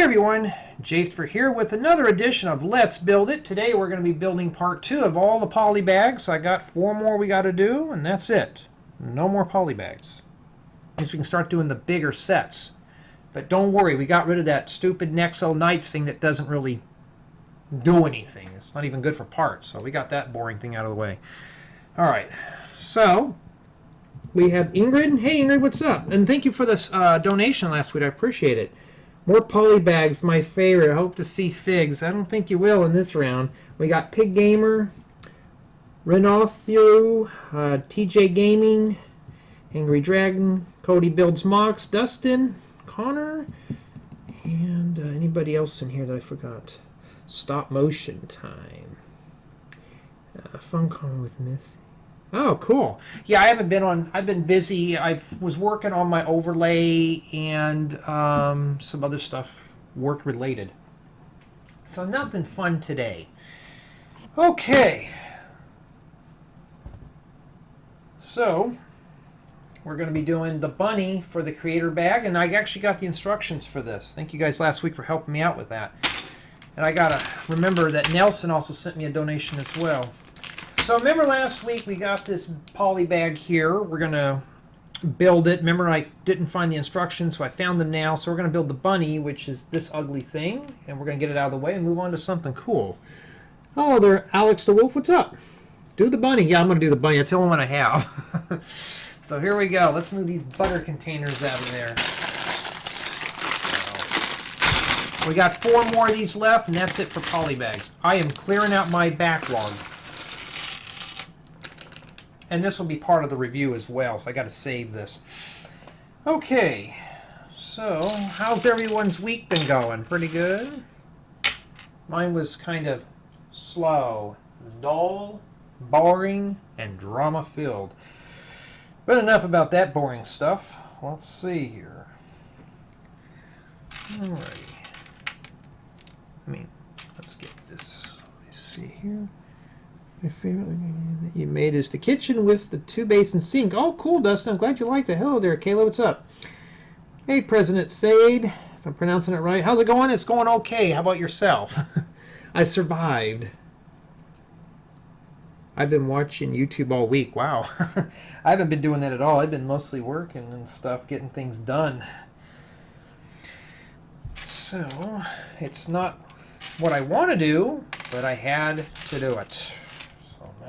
everyone, Jaster here with another edition of Let's Build It. Today we're going to be building part 2 of all the polybags. I got 4 more we got to do, and that's it. No more polybags. Means we can start doing the bigger sets. But don't worry, we got rid of that stupid Nexo Knights thing that doesn't really do anything. It's not even good for parts, so we got that boring thing out of the way. Alright, so we have Ingrid. Hey Ingrid, what's up? And thank you for this donation last week. I appreciate it. More polybags, my favorite. I hope to see figs. I don't think you will in this round. We got Pig Gamer, Renothu, TJ Gaming, Angry Dragon, Cody Builds MOCs, Dustin, Connor, and anybody else in here that I forgot. Stop Motion Time. Fun Corner with Missy. Oh, cool. Yeah, I haven't been on. I've been busy. I was working on my overlay and some other stuff, work related. So nothing fun today. Okay. So we're going to be doing the bunny for the creator bag, and I actually got the instructions for this. Thank you guys last week for helping me out with that. And I got to remember that Nelson also sent me a donation as well. So remember last week we got this poly bag here. We're going to build it. Remember I didn't find the instructions, so I found them now. So we're going to build the bunny, which is this ugly thing. And we're going to get it out of the way and move on to something cool. Oh, there, Alex the Wolf, what's up? Do the bunny. Yeah, I'm going to do the bunny. That's the only one I have. So here we go. Let's move these butter containers out of there. We got 4 more of these left, and that's it for poly bags. I am clearing out my backlog. And this will be part of the review as well, so I got to save this. Okay, so how's everyone's week been going? Pretty good? Mine was kind of slow, dull, boring, and drama-filled. But enough about that boring stuff. Let's see here. Alrighty. Let's get this. Let's see here. My favorite thing that you made is the kitchen with the 2-basin sink. Oh, cool, Dustin. I'm glad you liked it. Hello there, Kayla. What's up? Hey, President Sade. If I'm pronouncing it right. How's it going? It's going okay. How about yourself? I survived. I've been watching YouTube all week. Wow. I haven't been doing that at all. I've been mostly working and stuff, getting things done. So, it's not what I want to do, but I had to do it.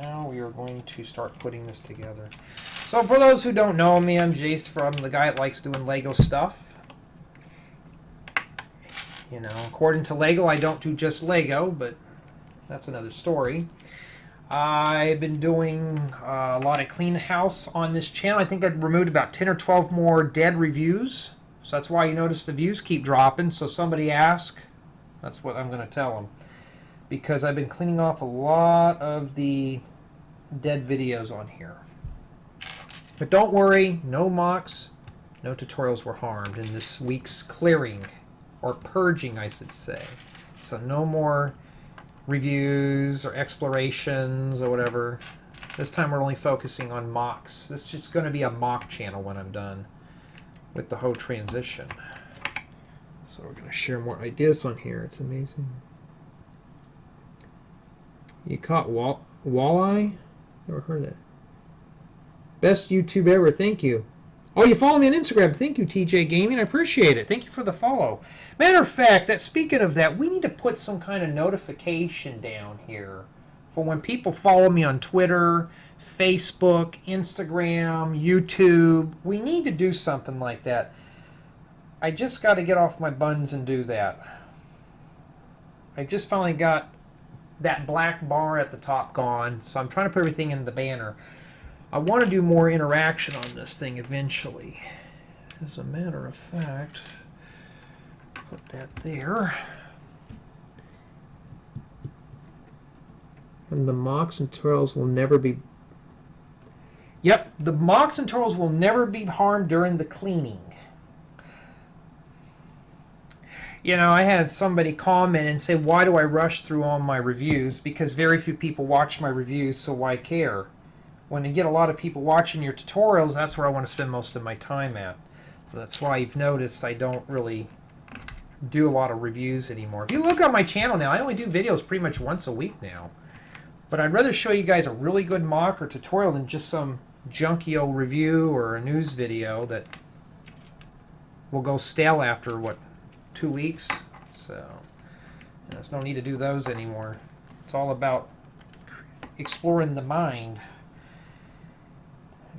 Now we are going to start putting this together. So for those who don't know me, I'm Jace. I'm the guy that likes doing Lego stuff. You know, according to Lego, I don't do just Lego, but that's another story. I've been doing a lot of clean house on this channel. I think I've removed about 10 or 12 more dead reviews. So that's why you notice the views keep dropping. So somebody ask, that's what I'm going to tell them. Because I've been cleaning off a lot of the dead videos on here. But don't worry, no MOCs, no tutorials were harmed in this week's clearing, or purging I should say. So no more reviews or explorations or whatever. This time we're only focusing on MOCs. This is just going to be a MOC channel when I'm done with the whole transition. So we're going to share more ideas on here. It's amazing. You caught walleye? Never heard that. Best YouTube ever. Thank you. Oh, you follow me on Instagram. Thank you, TJ Gaming. I appreciate it. Thank you for the follow. Matter of fact, speaking of that, we need to put some kind of notification down here for when people follow me on Twitter, Facebook, Instagram, YouTube. We need to do something like that. I just got to get off my buns and do that. I just finally got that black bar at the top gone, so I'm trying to put everything in the banner. I want to do more interaction on this thing eventually. As a matter of fact, put that there. And the MOCs and tutorials will never be... Yep, the MOCs and tutorials will never be harmed during the cleaning. You know, I had somebody comment and say, why do I rush through all my reviews? Because very few people watch my reviews, so why care? When you get a lot of people watching your tutorials, that's where I want to spend most of my time at. So that's why you've noticed I don't really do a lot of reviews anymore. If you look on my channel now, I only do videos pretty much once a week now. But I'd rather show you guys a really good mock or tutorial than just some junky old review or a news video that will go stale after, what, 2 weeks? So there's no need to do those anymore. It's all about exploring the mind.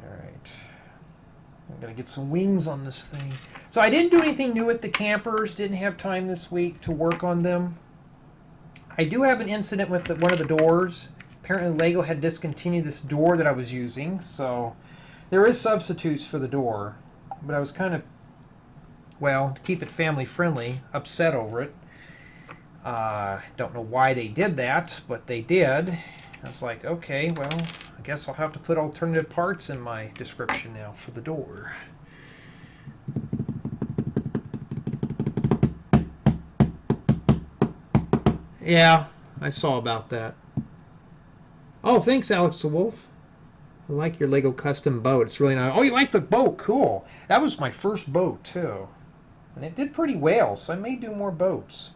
All right. I'm going to get some wings on this thing. So I didn't do anything new with the campers. Didn't have time this week to work on them. I do have an incident with one of the doors. Apparently Lego had discontinued this door that I was using, so there is substitutes for the door. But I was kind of, well, to keep it family friendly, upset over it. Don't know why they did that, but they did. I was like, okay, well, I guess I'll have to put alternative parts in my description now for the door. Yeah, I saw about that. Oh, thanks, Alex the Wolf. I like your Lego custom boat. It's really nice. Oh, you like the boat? Cool. That was my first boat, too. And it did pretty well, so I may do more boats.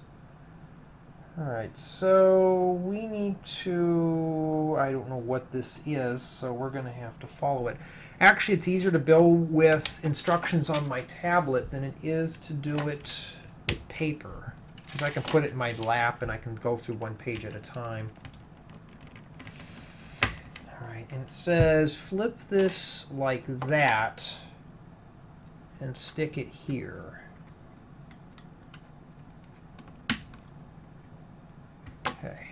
Alright, so we need to... I don't know what this is, so we're going to have to follow it. Actually, it's easier to build with instructions on my tablet than it is to do it with paper. Because I can put it in my lap and I can go through one page at a time. Alright, and it says flip this like that and stick it here. Okay.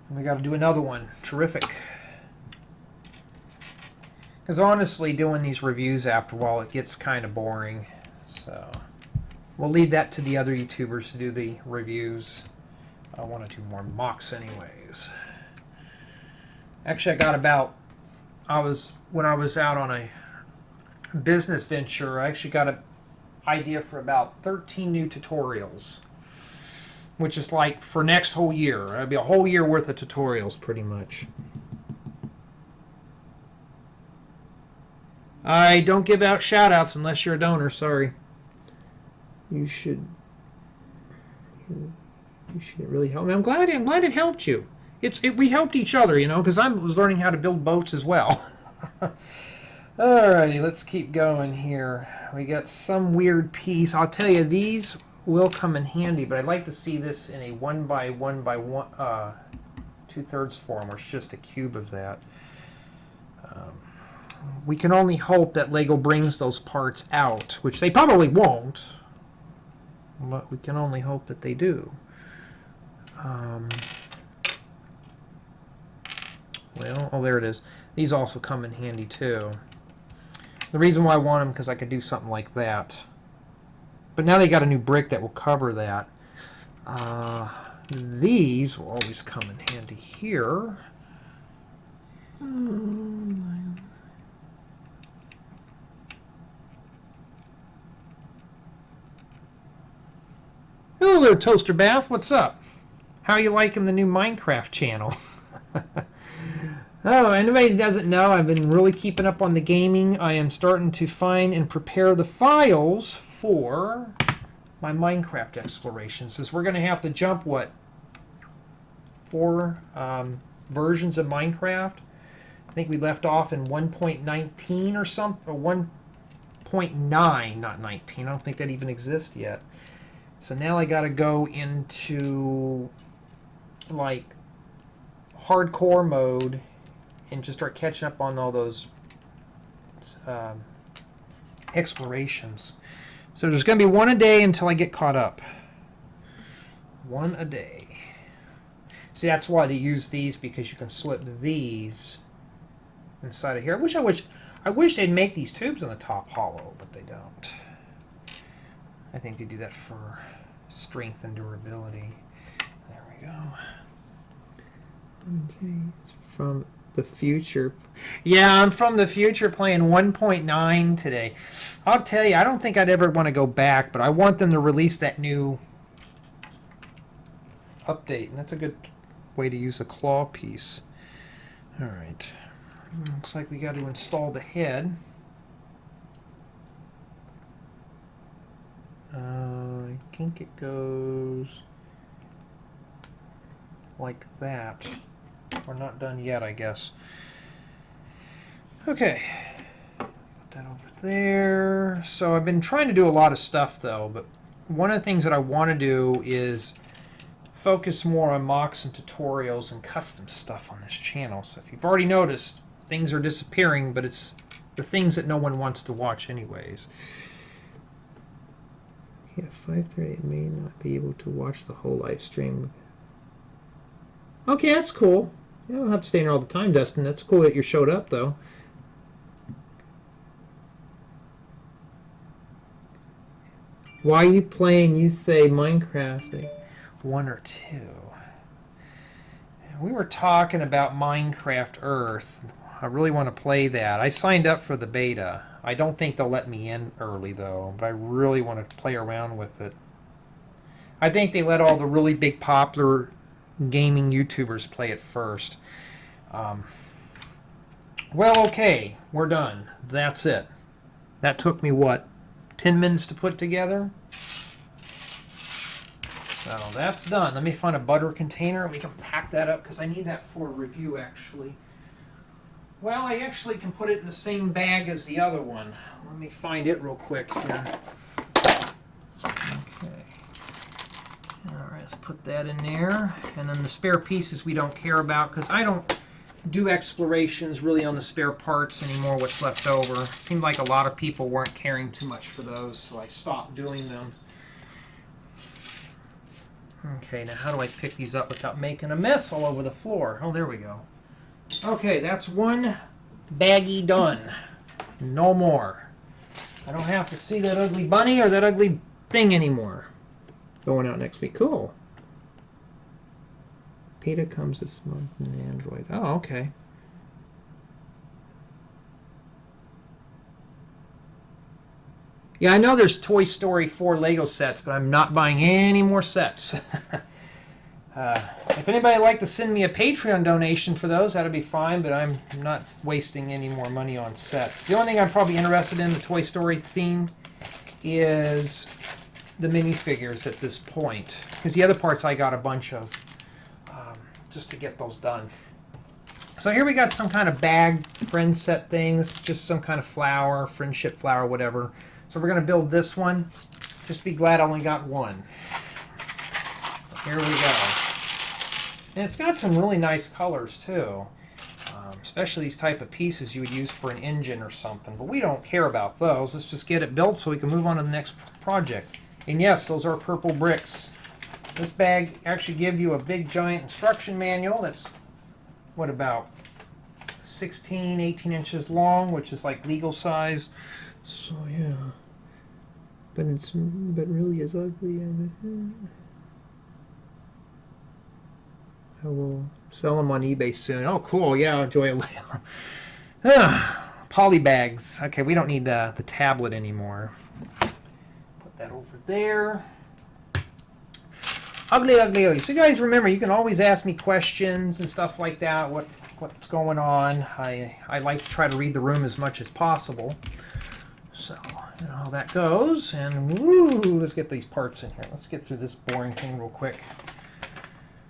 And we got to do another one. Terrific. Because honestly, doing these reviews after a while, it gets kind of boring. So we'll leave that to the other YouTubers to do the reviews. I want to do more mocks anyways. Actually, I got about... when I was out on a business venture, I actually got an idea for about 13 new tutorials. Which is like for next whole year. It'll be a whole year worth of tutorials, pretty much. I don't give out shout-outs unless you're a donor, sorry. You should really help me. I'm glad it helped you. We helped each other, you know, because I was learning how to build boats as well. Alrighty, let's keep going here. We got some weird piece. I'll tell you, these will come in handy, but I'd like to see this in a 1 by 1 by 1 2/3 form, or it's just a cube of that. We can only hope that Lego brings those parts out, which they probably won't, but we can only hope that they do. Well, oh, there it is. These also come in handy too. The reason why I want them because I could do something like that. But now they got a new brick that will cover that. These will always come in handy here. Hello there, Toaster Bath. What's up? How are you liking the new Minecraft channel? Oh, anybody who doesn't know, I've been really keeping up on the gaming. I am starting to find and prepare the files for my Minecraft explorations. Since we're going to have to jump, what, 4 versions of Minecraft? I think we left off in 1.19 or something, or 1.9, not 19. I don't think that even exists yet. So now I got to go into like hardcore mode and just start catching up on all those explorations. So there's going to be one a day until I get caught up. One a day. See, that's why they use these, because you can slip these inside of here. I wish they'd make these tubes on the top hollow, but they don't. I think they do that for strength and durability. There we go. Okay, it's from the future. Yeah, I'm from the future playing 1.9 today. I'll tell you, I don't think I'd ever want to go back, but I want them to release that new update, and that's a good way to use a claw piece. All right. Looks like we got to install the head. I think it goes like that. We're not done yet, I guess. Okay, put that over there. So I've been trying to do a lot of stuff though, but one of the things that I want to do is focus more on MOCs and tutorials and custom stuff on this channel. So if you've already noticed, things are disappearing, but it's the things that no one wants to watch anyways. Yeah, 5:30 may not be able to watch the whole live stream. Okay, that's cool. You don't have to stay in there all the time, Dustin. That's cool that you showed up, though. Why are you playing, you say, Minecraft? 1 or 2. We were talking about Minecraft Earth. I really want to play that. I signed up for the beta. I don't think they'll let me in early, though, but I really want to play around with it. I think they let all the really big popular gaming YouTubers play it first. Well, okay, we're done. That's it. That took me, what, 10 minutes to put together? So that's done. Let me find a butter container and we can pack that up because I need that for review, actually. Well, I actually can put it in the same bag as the other one. Let me find it real quick here. Okay. All right, let's put that in there. And then the spare pieces we don't care about because I don't do explorations really on the spare parts anymore, what's left over. It seemed like a lot of people weren't caring too much for those, so I stopped doing them. Okay, now how do I pick these up without making a mess all over the floor? Oh, there we go. Okay, that's one baggie done. No more. I don't have to see that ugly bunny or that ugly thing anymore. Going out next week. Cool. Beta comes this month in Android. Oh, okay. Yeah, I know there's Toy Story 4 Lego sets, but I'm not buying any more sets. If anybody would like to send me a Patreon donation for those, that'd be fine, but I'm not wasting any more money on sets. The only thing I'm probably interested in the Toy Story theme is the minifigures at this point, because the other parts I got a bunch of just to get those done. So here we got some kind of bag friend set things, just some kind of flower, friendship flower, whatever. So we're going to build this one. Just be glad I only got one. So here we go. And it's got some really nice colors too, especially these type of pieces you would use for an engine or something. But we don't care about those. Let's just get it built so we can move on to the next project. And yes, those are purple bricks. This bag actually gives you a big giant instruction manual that's, what, about 16, 18 inches long, which is like legal size. So yeah, but really is ugly. I will sell them on eBay soon. Oh, cool. Yeah, I'll enjoy it later. Polybags. Okay, we don't need the tablet anymore. Put that over there. Ugly, ugly, ugly. So you guys remember, you can always ask me questions and stuff like that. What's going on? I like to try to read the room as much as possible. So, you know how that goes. And woo, let's get these parts in here. Let's get through this boring thing real quick.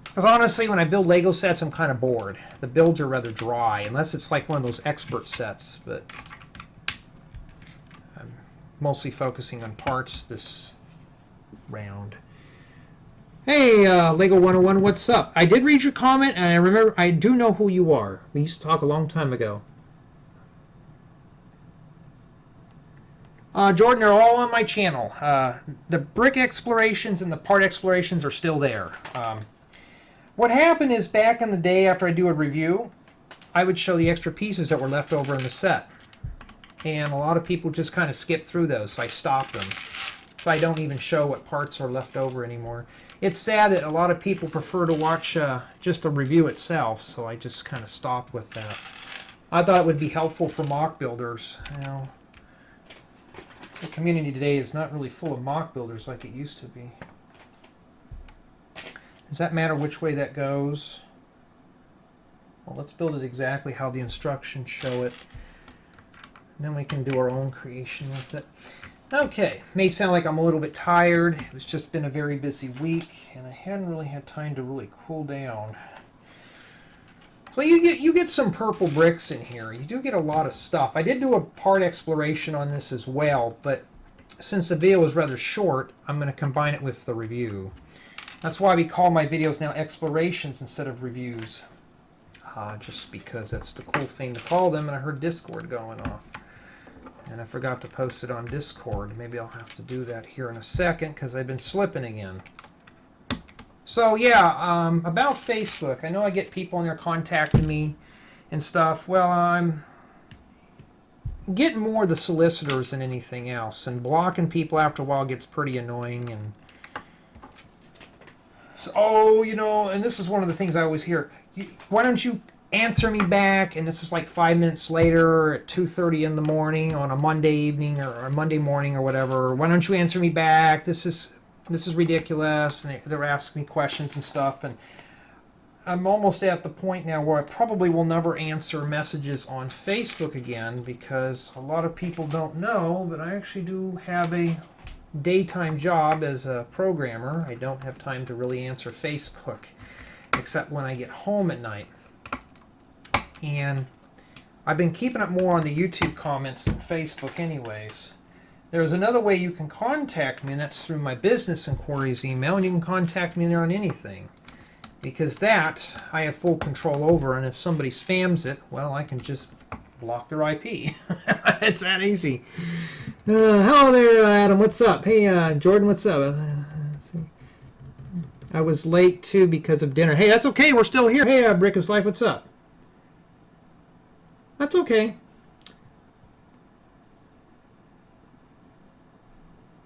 Because honestly, when I build Lego sets, I'm kind of bored. The builds are rather dry, unless it's like one of those expert sets. But I'm mostly focusing on parts this round. Hey, Lego 101, what's up? I did read your comment, and I remember, I do know who you are. We used to talk a long time ago. Jordan, they're all on my channel. The brick explorations and the part explorations are still there. What happened is back in the day after I do a review, I would show the extra pieces that were left over in the set. And a lot of people just kind of skip through those, so I stopped them. So I don't even show what parts are left over anymore. It's sad that a lot of people prefer to watch just the review itself, so I just kind of stopped with that. I thought it would be helpful for mock builders. You know, the community today is not really full of mock builders like it used to be. Does that matter which way that goes? Well, let's build it exactly how the instructions show it. And then we can do our own creation with it. Okay, may sound like I'm a little bit tired. It's just been a very busy week, and I hadn't really had time to really cool down. So you get some purple bricks in here. You do get a lot of stuff. I did do a part exploration on this as well, but since the video was rather short, I'm going to combine it with the review. That's why we call my videos now explorations instead of reviews. Just because that's the cool thing to call them, and I heard Discord going off. And I forgot to post it on Discord. Maybe I'll have to do that here in a second because I've been slipping again. So yeah, about Facebook. I know I get people in there contacting me and stuff. Well, I'm getting more the solicitors than anything else. And blocking people after a while gets pretty annoying. And so, oh, you know, and this is one of the things I always hear. Why don't you answer me back? And this is like 5 minutes later at 2:30 in the morning on a Monday evening or a Monday morning or whatever. Why don't you answer me back? This is ridiculous. And they're asking me questions and stuff. And I'm almost at the point now where I probably will never answer messages on Facebook again because a lot of people don't know that I actually do have a daytime job as a programmer. I don't have time to really answer Facebook except when I get home at night. And I've been keeping up more on the YouTube comments than Facebook anyways. There's another way you can contact me, and that's through my business inquiries email, and you can contact me there on anything. Because that I have full control over, and if somebody spams it, well, I can just block their IP. It's that easy. Hello there, Adam. What's up? Hey, Jordan, what's up? I was late, too, because of dinner. Hey, that's okay. We're still here. Hey, Brick is Life, what's up? That's okay.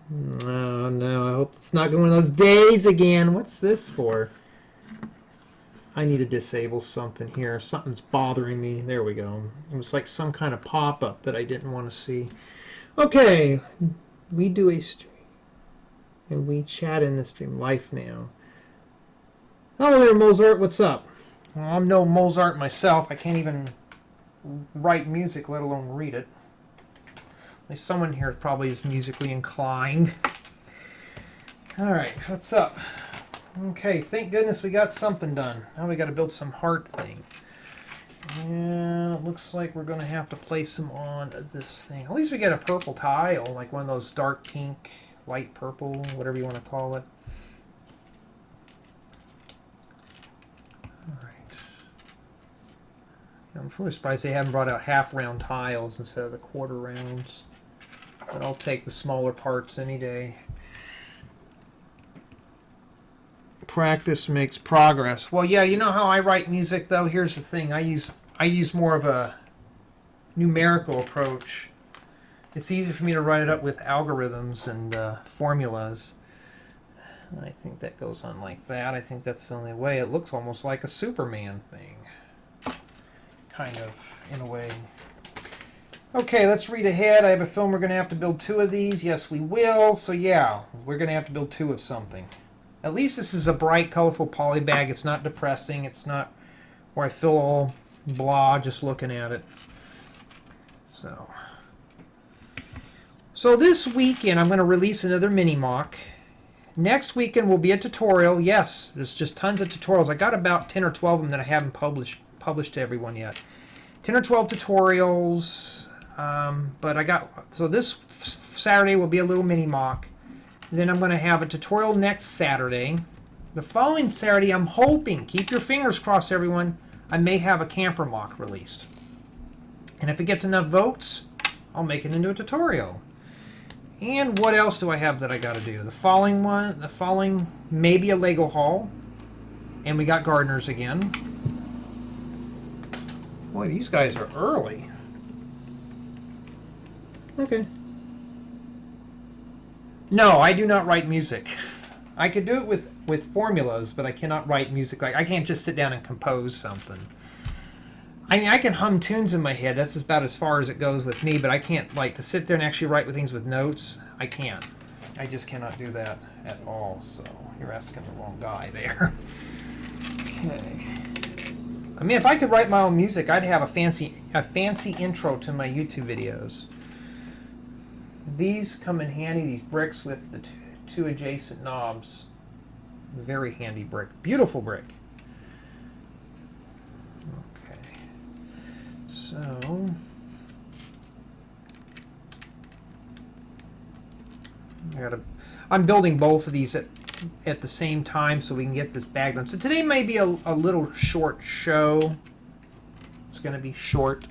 Oh, no. I hope it's not one of those days again. What's this for? I need to disable something here. Something's bothering me. There we go. It was like some kind of pop-up that I didn't want to see. Okay. We do a stream. And we chat in the stream live now. Hello there, Mozart. What's up? Well, I'm no Mozart myself. I can't even write music, let alone read it. At least someone here probably is musically inclined. All right, what's up? Okay, thank goodness we got something done. Now we got to build some heart thing. And it looks like we're going to have to place them on this thing. At least we get a purple tile, like one of those dark pink, light purple, whatever you want to call it. I'm really surprised they haven't brought out half-round tiles instead of the quarter rounds. But I'll take the smaller parts any day. Practice makes progress. Well, yeah, you know how I write music, though? Here's the thing. I use more of a numerical approach. It's easy for me to write it up with algorithms and formulas. And I think that goes on like that. I think that's the only way. It looks almost like a Superman thing. Kind of, in a way. Okay, let's read ahead. I have a film we're going to have to build 2 of these. Yes, we will. So yeah, we're going to have to build 2 of something. At least this is a bright, colorful poly bag. It's not depressing. It's not where I feel all blah just looking at it. So this weekend I'm going to release another mini mock. Next weekend will be a tutorial. Yes, there's just tons of tutorials. I got about 10 or 12 of them that I haven't published to everyone yet. 10 or 12 tutorials, but I got, so this Saturday will be a little mini mock. Then I'm going to have a tutorial next Saturday. The following Saturday, I'm hoping, keep your fingers crossed everyone, I may have a camper mock released. And if it gets enough votes, I'll make it into a tutorial. And what else do I have that I got to do? The following maybe a Lego haul. And we got gardeners again. Boy, these guys are early. Okay. No, I do not write music. I could do it with formulas, but I cannot write music. Like I can't just sit down and compose something. I mean, I can hum tunes in my head. That's about as far as it goes with me, but I can't, like, to sit there and actually write with things with notes. I can't. I just cannot do that at all. So you're asking the wrong guy there. Okay. I mean, if I could write my own music, I'd have a fancy intro to my YouTube videos. These come in handy, these bricks with the two adjacent knobs. Very handy brick. Beautiful brick. Okay. So I'm building both of these at the same time so we can get this bag done. So today may be a little short show. It's going to be short.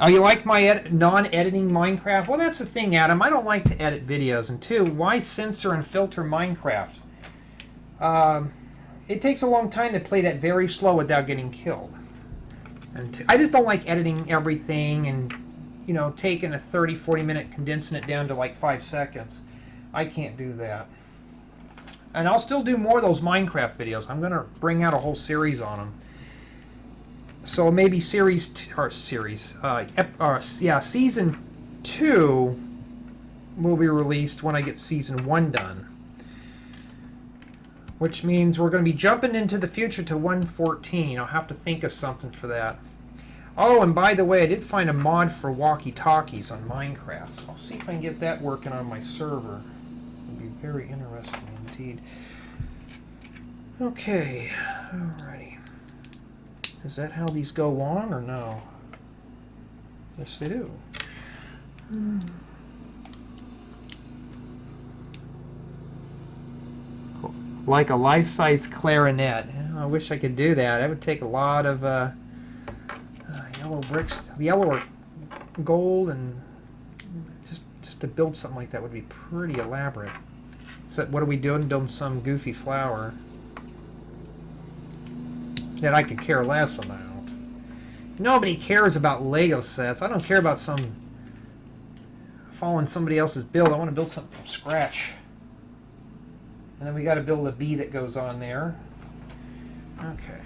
Oh, you like my non-editing Minecraft? Well, that's the thing, Adam. I don't like to edit videos. And two, why censor and filter Minecraft? It takes a long time to play that very slow without getting killed. And I just don't like editing everything and, you know, taking a 30-40 minute, condensing it down to like 5 seconds. I can't do that. And I'll still do more of those Minecraft videos. I'm going to bring out a whole series on them. So maybe season 2 will be released when I get season 1 done. Which means we're going to be jumping into the future to 1.14. I'll have to think of something for that. Oh, and by the way, I did find a mod for walkie-talkies on Minecraft. So I'll see if I can get that working on my server. It'll be very interesting indeed. Okay, alrighty. Is that how these go on or no? Yes, they do. Cool. Like a life-size clarinet. I wish I could do that. That would take a lot of yellow bricks, yellow or gold, and just to build something like that would be pretty elaborate. So what are we doing? Building some goofy flower that I could care less about. Nobody cares about Lego sets. I don't care about following somebody else's build. I want to build something from scratch. And then we got to build a bee that goes on there. Okay.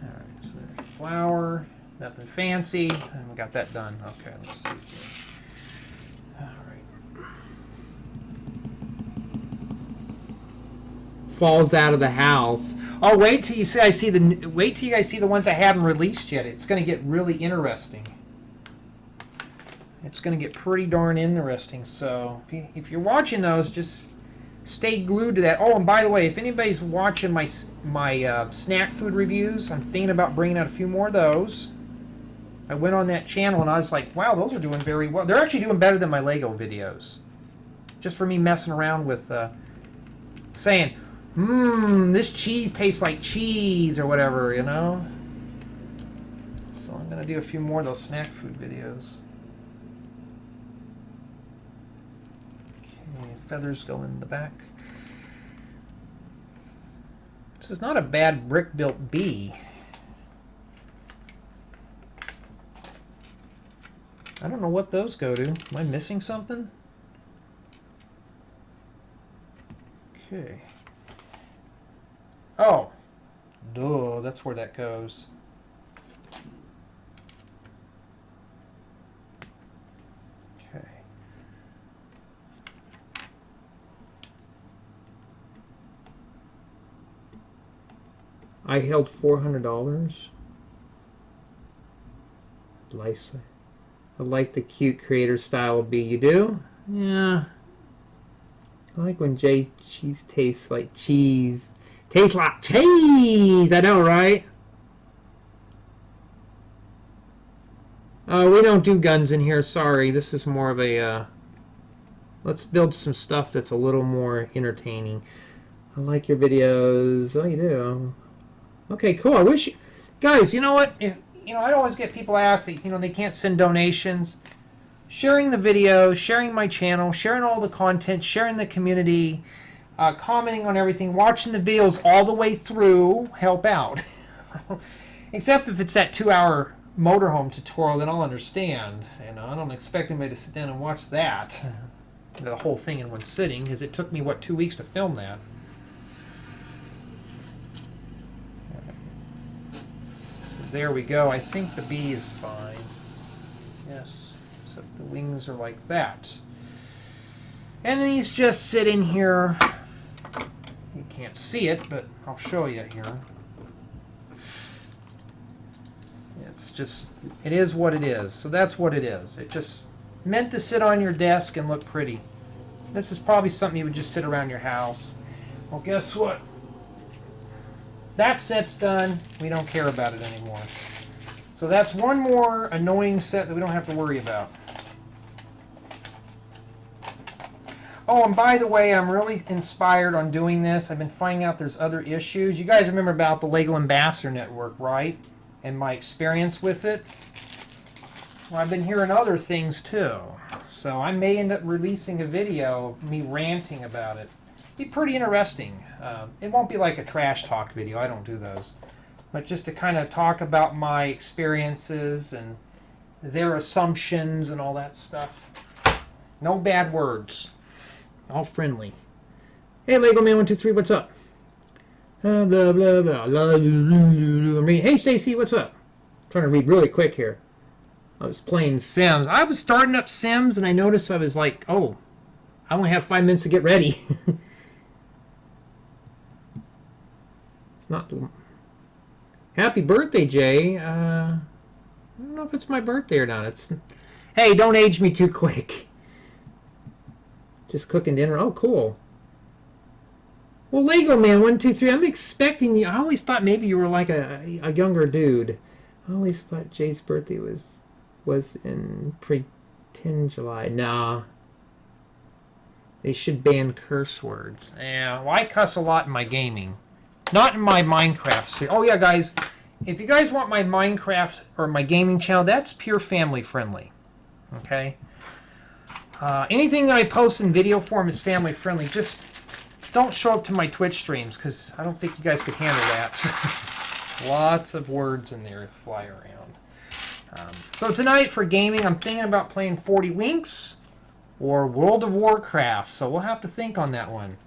Alright, so there's flower, nothing fancy, and we got that done. Okay, let's see here. Falls out of the house. Oh, wait till you guys see the ones I haven't released yet. It's going to get really interesting. It's going to get pretty darn interesting. So if you're watching those, just stay glued to that. Oh, and by the way, if anybody's watching my snack food reviews, I'm thinking about bringing out a few more of those. I went on that channel and I was like, wow, those are doing very well. They're actually doing better than my Lego videos. Just for me messing around with saying, this cheese tastes like cheese, or whatever, you know? So I'm going to do a few more of those snack food videos. Okay, feathers go in the back. This is not a bad brick-built bee. I don't know what those go to. Am I missing something? Okay. Oh, duh, that's where that goes. Okay. I held $400. License. I like the cute creator style bee. You do? Yeah. I like when cheese tastes like cheese. Tastes like cheese! I know, right? We don't do guns in here, sorry. This is more of a, let's build some stuff that's a little more entertaining. I like your videos. Oh, you do? Okay, cool. I wish... Guys, you know what? I always get people ask that, they can't send donations. Sharing the video, sharing my channel, sharing all the content, sharing the community... commenting on everything, watching the videos all the way through, help out. Except if it's that 2-hour motorhome tutorial, then I'll understand. I don't expect anybody to sit down and watch that, the whole thing in one sitting, because it took me, 2 weeks to film that. So there we go. I think the bee is fine. Yes, except the wings are like that. And these just sit in here. You can't see it, but I'll show you here. It's just, it is what it is. So that's what it is. It just meant to sit on your desk and look pretty. This is probably something you would just sit around your house. Well, guess what? That set's done. We don't care about it anymore. So that's one more annoying set that we don't have to worry about. Oh, and by the way, I'm really inspired on doing this. I've been finding out there's other issues. You guys remember about the LEGO Ambassador Network, right? And my experience with it. Well, I've been hearing other things too. So I may end up releasing a video of me ranting about it. Be pretty interesting. It won't be like a trash talk video. I don't do those. But just to kind of talk about my experiences and their assumptions and all that stuff. No bad words. All friendly. Hey, Lego Man 123, what's up? Blah blah blah. Hey, Stacy, what's up? I'm trying to read really quick here. I was playing Sims. I was starting up Sims, and I noticed I was like, oh, I only have 5 minutes to get ready. It's not. Happy birthday, Jay. I don't know if it's my birthday or not. It's. Hey, don't age me too quick. Just cooking dinner. Oh, cool. Well, Lego Man 123, I'm expecting you. I always thought maybe you were like a younger dude. I always thought Jay's birthday was in pretend July. Nah. They should ban curse words. Yeah, well, I cuss a lot in my gaming. Not in my Minecraft series. Oh, yeah, guys. If you guys want my Minecraft or my gaming channel, that's pure family friendly. Okay? Anything that I post in video form is family friendly. Just don't show up to my Twitch streams because I don't think you guys could handle that. Lots of words in there fly around. So tonight for gaming, I'm thinking about playing 40 Winks or World of Warcraft. So we'll have to think on that one.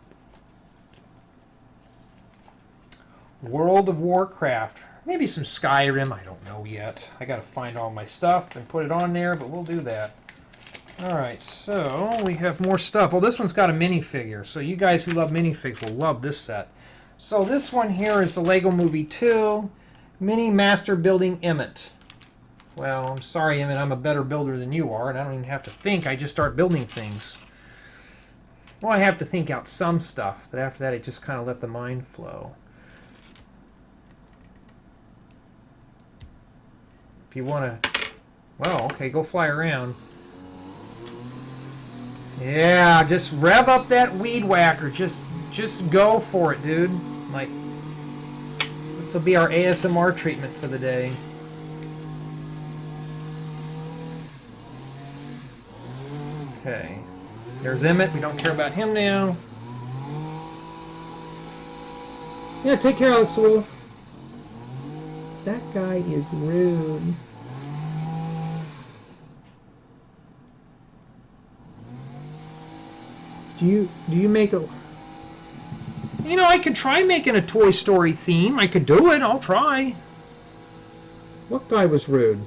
World of Warcraft. Maybe some Skyrim. I don't know yet. I got to find all my stuff and put it on there, but we'll do that. Alright, so we have more stuff. Well, this one's got a minifigure, so you guys who love minifigs will love this set. So this one here is the Lego Movie 2 Mini Master Building Emmet. Well, I'm sorry, Emmet, I'm a better builder than you are, and I don't even have to think. I just start building things. Well, I have to think out some stuff, but after that I just kind of let the mind flow. If you want to... Well, okay, go fly around. Yeah, just rev up that weed whacker. Just go for it, dude. Like, this will be our ASMR treatment for the day. Okay. There's Emmet. We don't care about him now. Yeah, take care, Alex Wolf. That guy is rude. Do you make a... You know, I could try making a Toy Story theme. I could do it. I'll try. What guy was rude?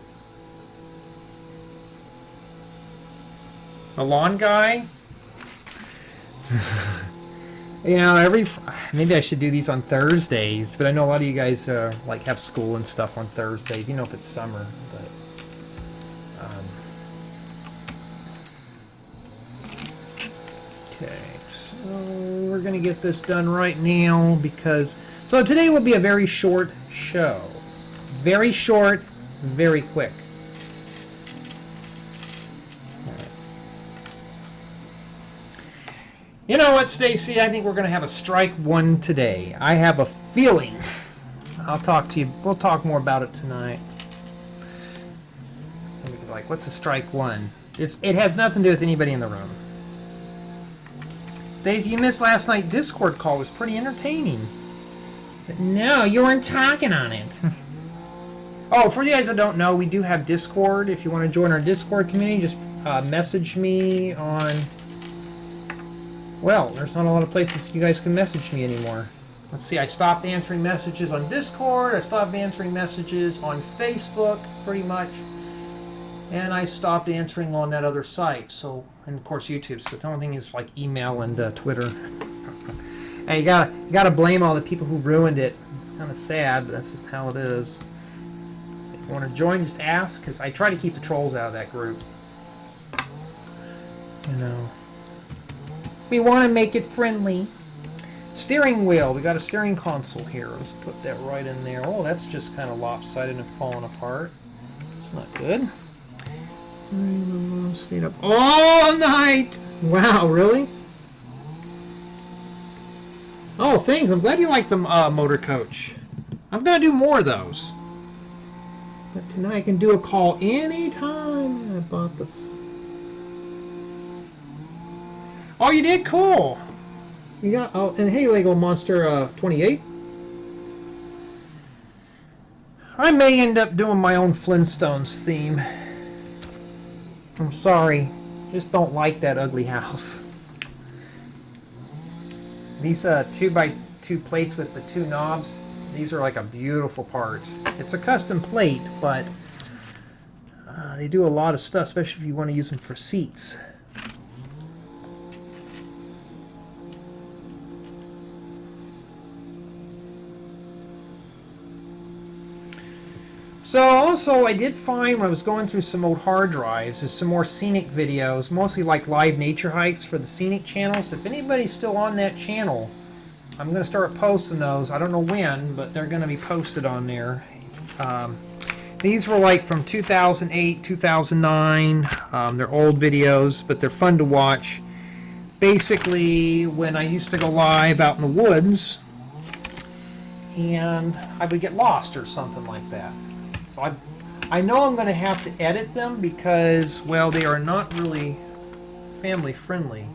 A lawn guy? You know, maybe I should do these on Thursdays, but I know a lot of you guys like have school and stuff on Thursdays. You know, if it's summer, but okay. So we're gonna get this done right now because today will be a very short show, very short, very quick. You know what, Stacy? I think we're going to have a strike one today. I have a feeling. I'll talk to you. We'll talk more about it tonight. Somebody could be like, what's a strike one? It has nothing to do with anybody in the room. Daisy, you missed last night's Discord call. It was pretty entertaining. But no, you weren't talking on it. Oh, for you guys that don't know, we do have Discord. If you want to join our Discord community, just message me on... Well, there's not a lot of places you guys can message me anymore. Let's see, I stopped answering messages on Discord, I stopped answering messages on Facebook, pretty much. and I stopped answering on that other site. So, and of course YouTube. So the only thing is like email and Twitter. And you gotta blame all the people who ruined it. It's kind of sad, but that's just how it is. So if you want to join, just ask, because I try to keep the trolls out of that group. You know, we want to make it friendly. Steering wheel. We got a steering console here. Let's put that right in there. Oh, that's just kind of lopsided and falling apart. It's not good. Stayed up all night. Wow, really? Oh, thanks. I'm glad you like the motor coach. I'm gonna do more of those. But tonight I can do a call anytime. I bought the. Oh, you did? Cool. You got. Oh, and hey, Lego Monster 28. I may end up doing my own Flintstones theme. I'm sorry. Just don't like that ugly house. These 2x2 plates with the 2 knobs, these are like a beautiful part. It's a custom plate, but they do a lot of stuff, especially if you want to use them for seats. So also I did find when I was going through some old hard drives is some more scenic videos, mostly like live nature hikes for the scenic channels. If anybody's still on that channel, I'm going to start posting those. I don't know when, but they're going to be posted on there. These were like from 2008, 2009. They're old videos, but they're fun to watch. Basically, when I used to go live out in the woods, and I would get lost or something like that. So I know I'm going to have to edit them because, well, they are not really family friendly.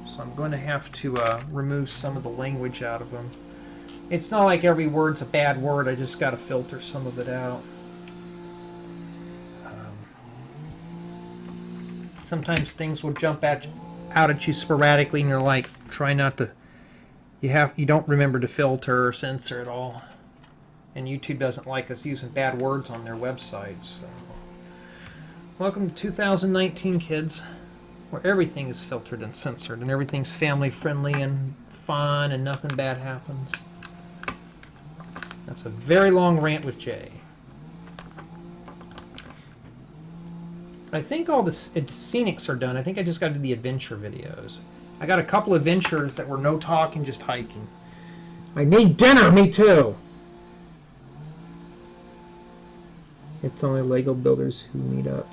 So I'm going to have to remove some of the language out of them. It's not like every word's a bad word. I just got to filter some of it out. Sometimes things will jump out at you sporadically, and you're like, try not to. You don't remember to filter or censor at all. And YouTube doesn't like us using bad words on their website. So. Welcome to 2019, kids, where everything is filtered and censored, and everything's family friendly and fun, and nothing bad happens. That's a very long rant with Jay. I think all the scenics are done. I think I just got to do the adventure videos. I got a couple of adventures that were no talking, just hiking. I need dinner, me too. It's only Lego builders who meet up.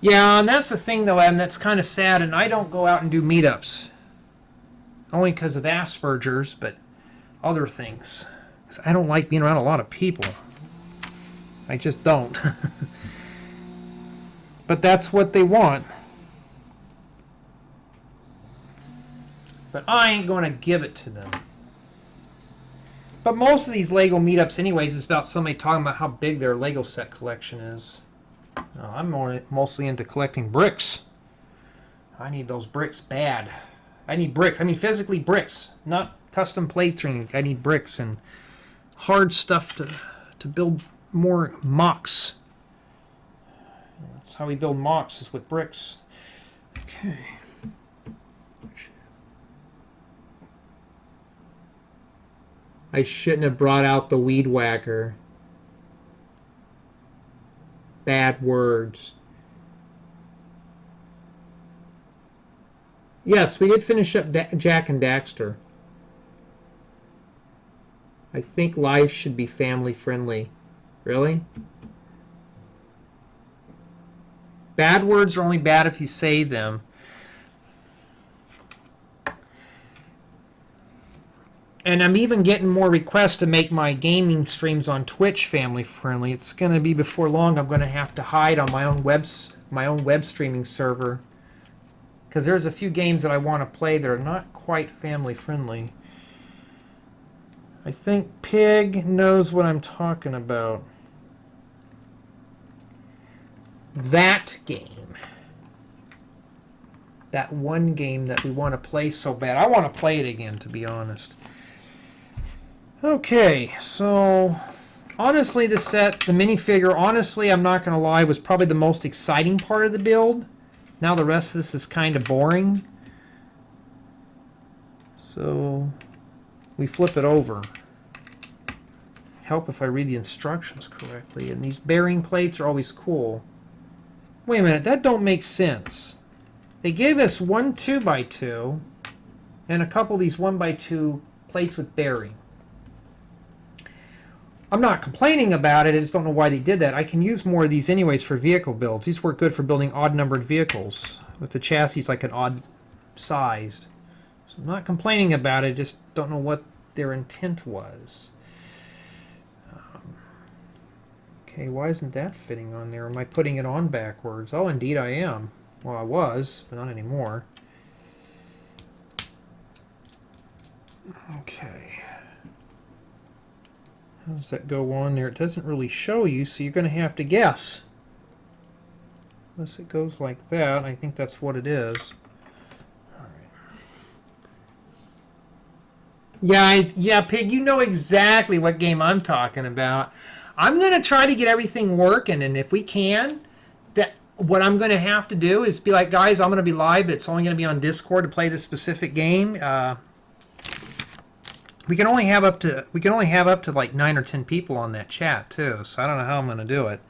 Yeah, and that's the thing, though, and that's kind of sad, and I don't go out and do meetups. Only because of Asperger's, but other things. Because I don't like being around a lot of people. I just don't. But that's what they want. But I ain't going to give it to them. But most of these Lego meetups anyways is about somebody talking about how big their Lego set collection is. I'm mostly into collecting bricks. I need those bricks bad. I need bricks. I mean physically bricks. Not custom plates or anything. I need bricks and hard stuff to build more MOCs. That's how we build MOCs, is with bricks. Okay. I shouldn't have brought out the weed whacker. Bad words. Yes, we did finish up Jack and Daxter. I think life should be family friendly. Really? Bad words are only bad if you say them. And I'm even getting more requests to make my gaming streams on Twitch family friendly. It's going to be before long. I'm going to have to hide on my own web streaming server, because there's a few games that I want to play that are not quite family friendly. I think Pig knows what I'm talking about. That game. That one game that we want to play so bad. I want to play it again, to be honest. Okay, so Honestly, the set, the minifigure, honestly, I'm not going to lie, was probably the most exciting part of the build. Now the rest of this is kind of boring. So we flip it over. Help if I read the instructions correctly. And these bearing plates are always cool. Wait a minute, that don't make sense. They gave us one 2x2 and a couple of these 1x2 plates with bearing. I'm not complaining about it, I just don't know why they did that. I can use more of these anyways for vehicle builds. These work good for building odd-numbered vehicles with the chassis like an odd-sized. So I'm not complaining about it, just don't know what their intent was. Okay, why isn't that fitting on there? Am I putting it on backwards? Oh, indeed I am. Well, I was, but not anymore. Okay. How does that go on there? It doesn't really show you, so you're going to have to guess. Unless it goes like that, I think that's what it is. All right. Yeah, Pig, you know exactly what game I'm talking about. I'm going to try to get everything working, and if we can, what I'm going to have to do is be like, guys, I'm going to be live, but it's only going to be on Discord to play this specific game. We can only have up to like 9 or 10 people on that chat too, so I don't know how I'm going to do it.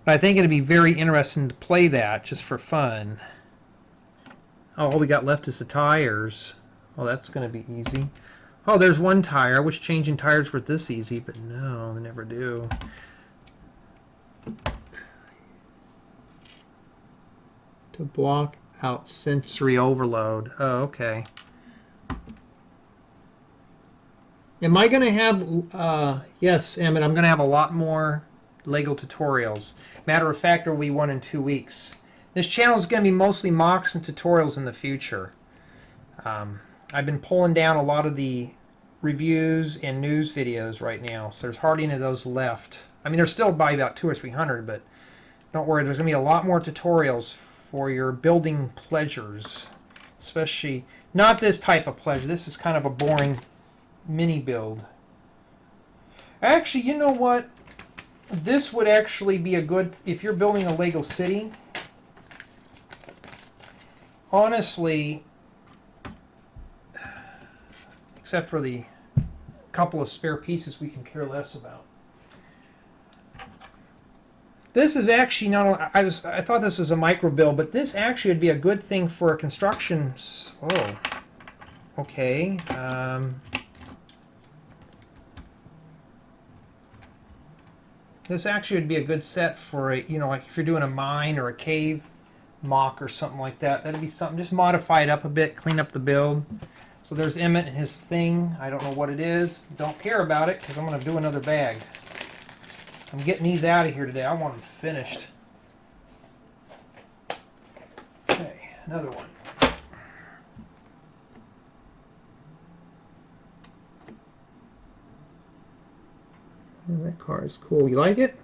But I think it'd be very interesting to play that just for fun. Oh, all we got left is the tires. Oh, that's going to be easy. Oh, there's one tire. I wish changing tires were this easy, but no, they never do. To block out sensory overload. Oh, okay. Am I going to have, yes, Emmet, I'm going to have a lot more Lego tutorials. Matter of fact, there will be one in 2 weeks. This channel is going to be mostly MOCs and tutorials in the future. I've been pulling down a lot of the reviews and news videos right now, so there's hardly any of those left. I mean, there's still probably about 200 or 300, but don't worry, there's going to be a lot more tutorials for your building pleasures. Especially, not this type of pleasure. This is kind of a boring mini build. Actually, you know what? This would actually be a good, if you're building a Lego city, honestly, except for the couple of spare pieces we can care less about. This is actually not, I thought this was a micro build, but this actually would be a good thing for a construction. Oh, okay. This actually would be a good set for a, you know, like if you're doing a mine or a cave mock or something like that. That'd be something. Just modify it up a bit, clean up the build. So there's Emmet and his thing. I don't know what it is. Don't care about it because I'm going to do another bag. I'm getting these out of here today. I want them finished. Okay, another one. Oh, that car is cool. You like it?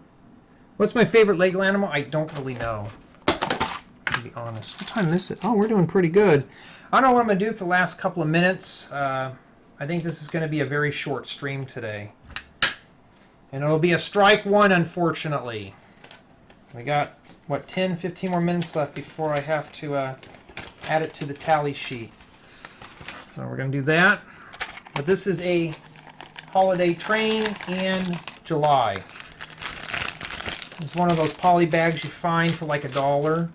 What's my favorite Lego animal? I don't really know, to be honest. What time is it? Oh, we're doing pretty good. I don't know what I'm going to do for the last couple of minutes. I think this is going to be a very short stream today. And it'll be a strike one, unfortunately. We got, what, 10, 15 more minutes left before I have to add it to the tally sheet. So we're going to do that. But this is a holiday train in July. It's one of those poly bags you find for like $1.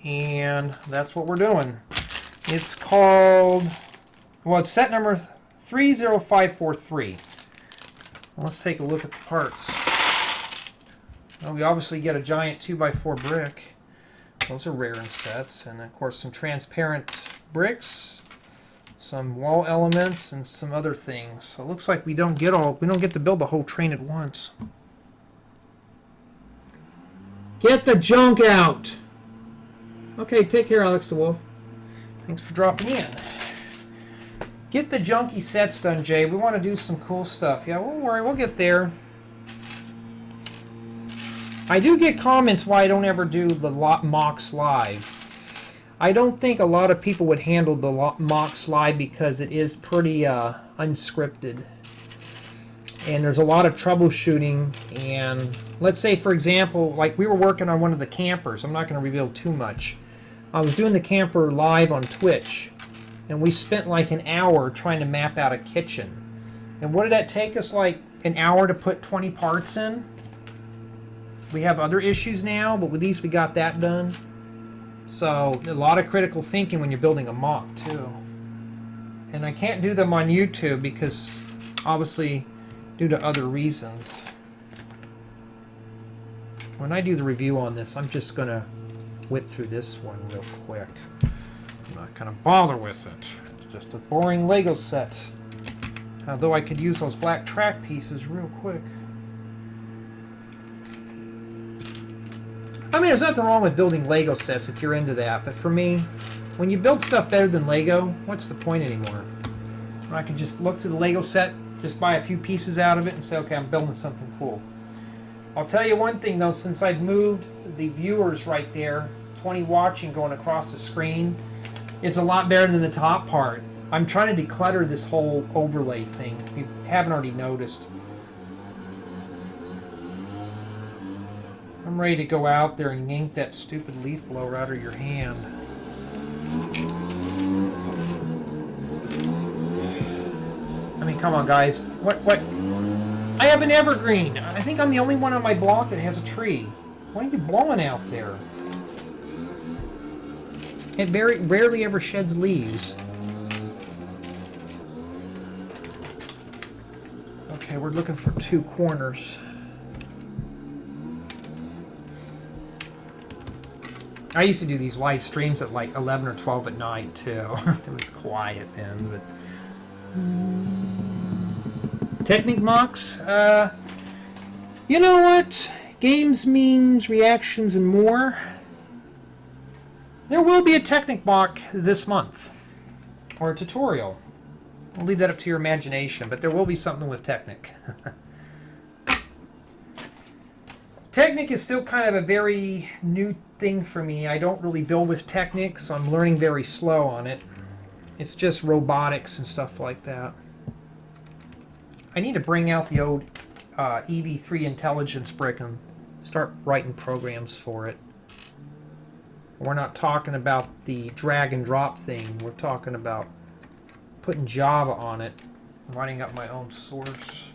And that's what we're doing. It's called, well, it's set number 30543. Well, let's take a look at the parts. Well, we obviously get a giant 2x4 brick. Those are Rerun sets. And of course some transparent bricks, some wall elements, and some other things. So it looks like we don't get to build the whole train at once. Get the junk out! Okay, take care, Alex the Wolf. Thanks for dropping in. Get the junky sets done, Jay. We want to do some cool stuff. Yeah, don't worry, we'll get there. I do get comments why I don't ever do the MOCs live. I don't think a lot of people would handle the MOCs live because it is pretty unscripted. and there's a lot of troubleshooting. And let's say, for example, like we were working on one of the campers. I'm not going to reveal too much. I was doing the camper live on Twitch, and we spent like an hour trying to map out a kitchen. And what did that take us? Like an hour to put 20 parts in. We have other issues now, but at least we got that done. So a lot of critical thinking when you're building a MOC too. And I can't do them on YouTube because obviously due to other reasons. When I do the review on this, I'm just going to whip through this one real quick. I'm not going to bother with it. It's just a boring Lego set. Although I could use those black track pieces real quick. I mean, there's nothing wrong with building Lego sets if you're into that, but for me, when you build stuff better than Lego, what's the point anymore? I can just look through the Lego set, just buy a few pieces out of it, and say, okay, I'm building something cool. I'll tell you one thing, though, since I've moved the viewers right there, 20 watching going across the screen, it's a lot better than the top part. I'm trying to declutter this whole overlay thing, if you haven't already noticed. I'm ready to go out there and yank that stupid leaf blower out of your hand. I mean, come on, guys. What? I have an evergreen. I think I'm the only one on my block that has a tree. What are you blowing out there? It very rarely ever sheds leaves. Okay, we're looking for 2 corners. I used to do these live streams at like 11 or 12 at night too. It was quiet then, but Technic MOCs, you know what? Games, memes, reactions, and more. There will be a Technic MOC this month, or a tutorial. I'll leave that up to your imagination, but there will be something with Technic. Technic is still kind of a very new thing for me. I don't really build with Technic, so I'm learning very slow on it. It's just robotics and stuff like that. I need to bring out the old EV3 intelligence brick and start writing programs for it. We're not talking about the drag and drop thing. We're talking about putting Java on it, writing up my own source.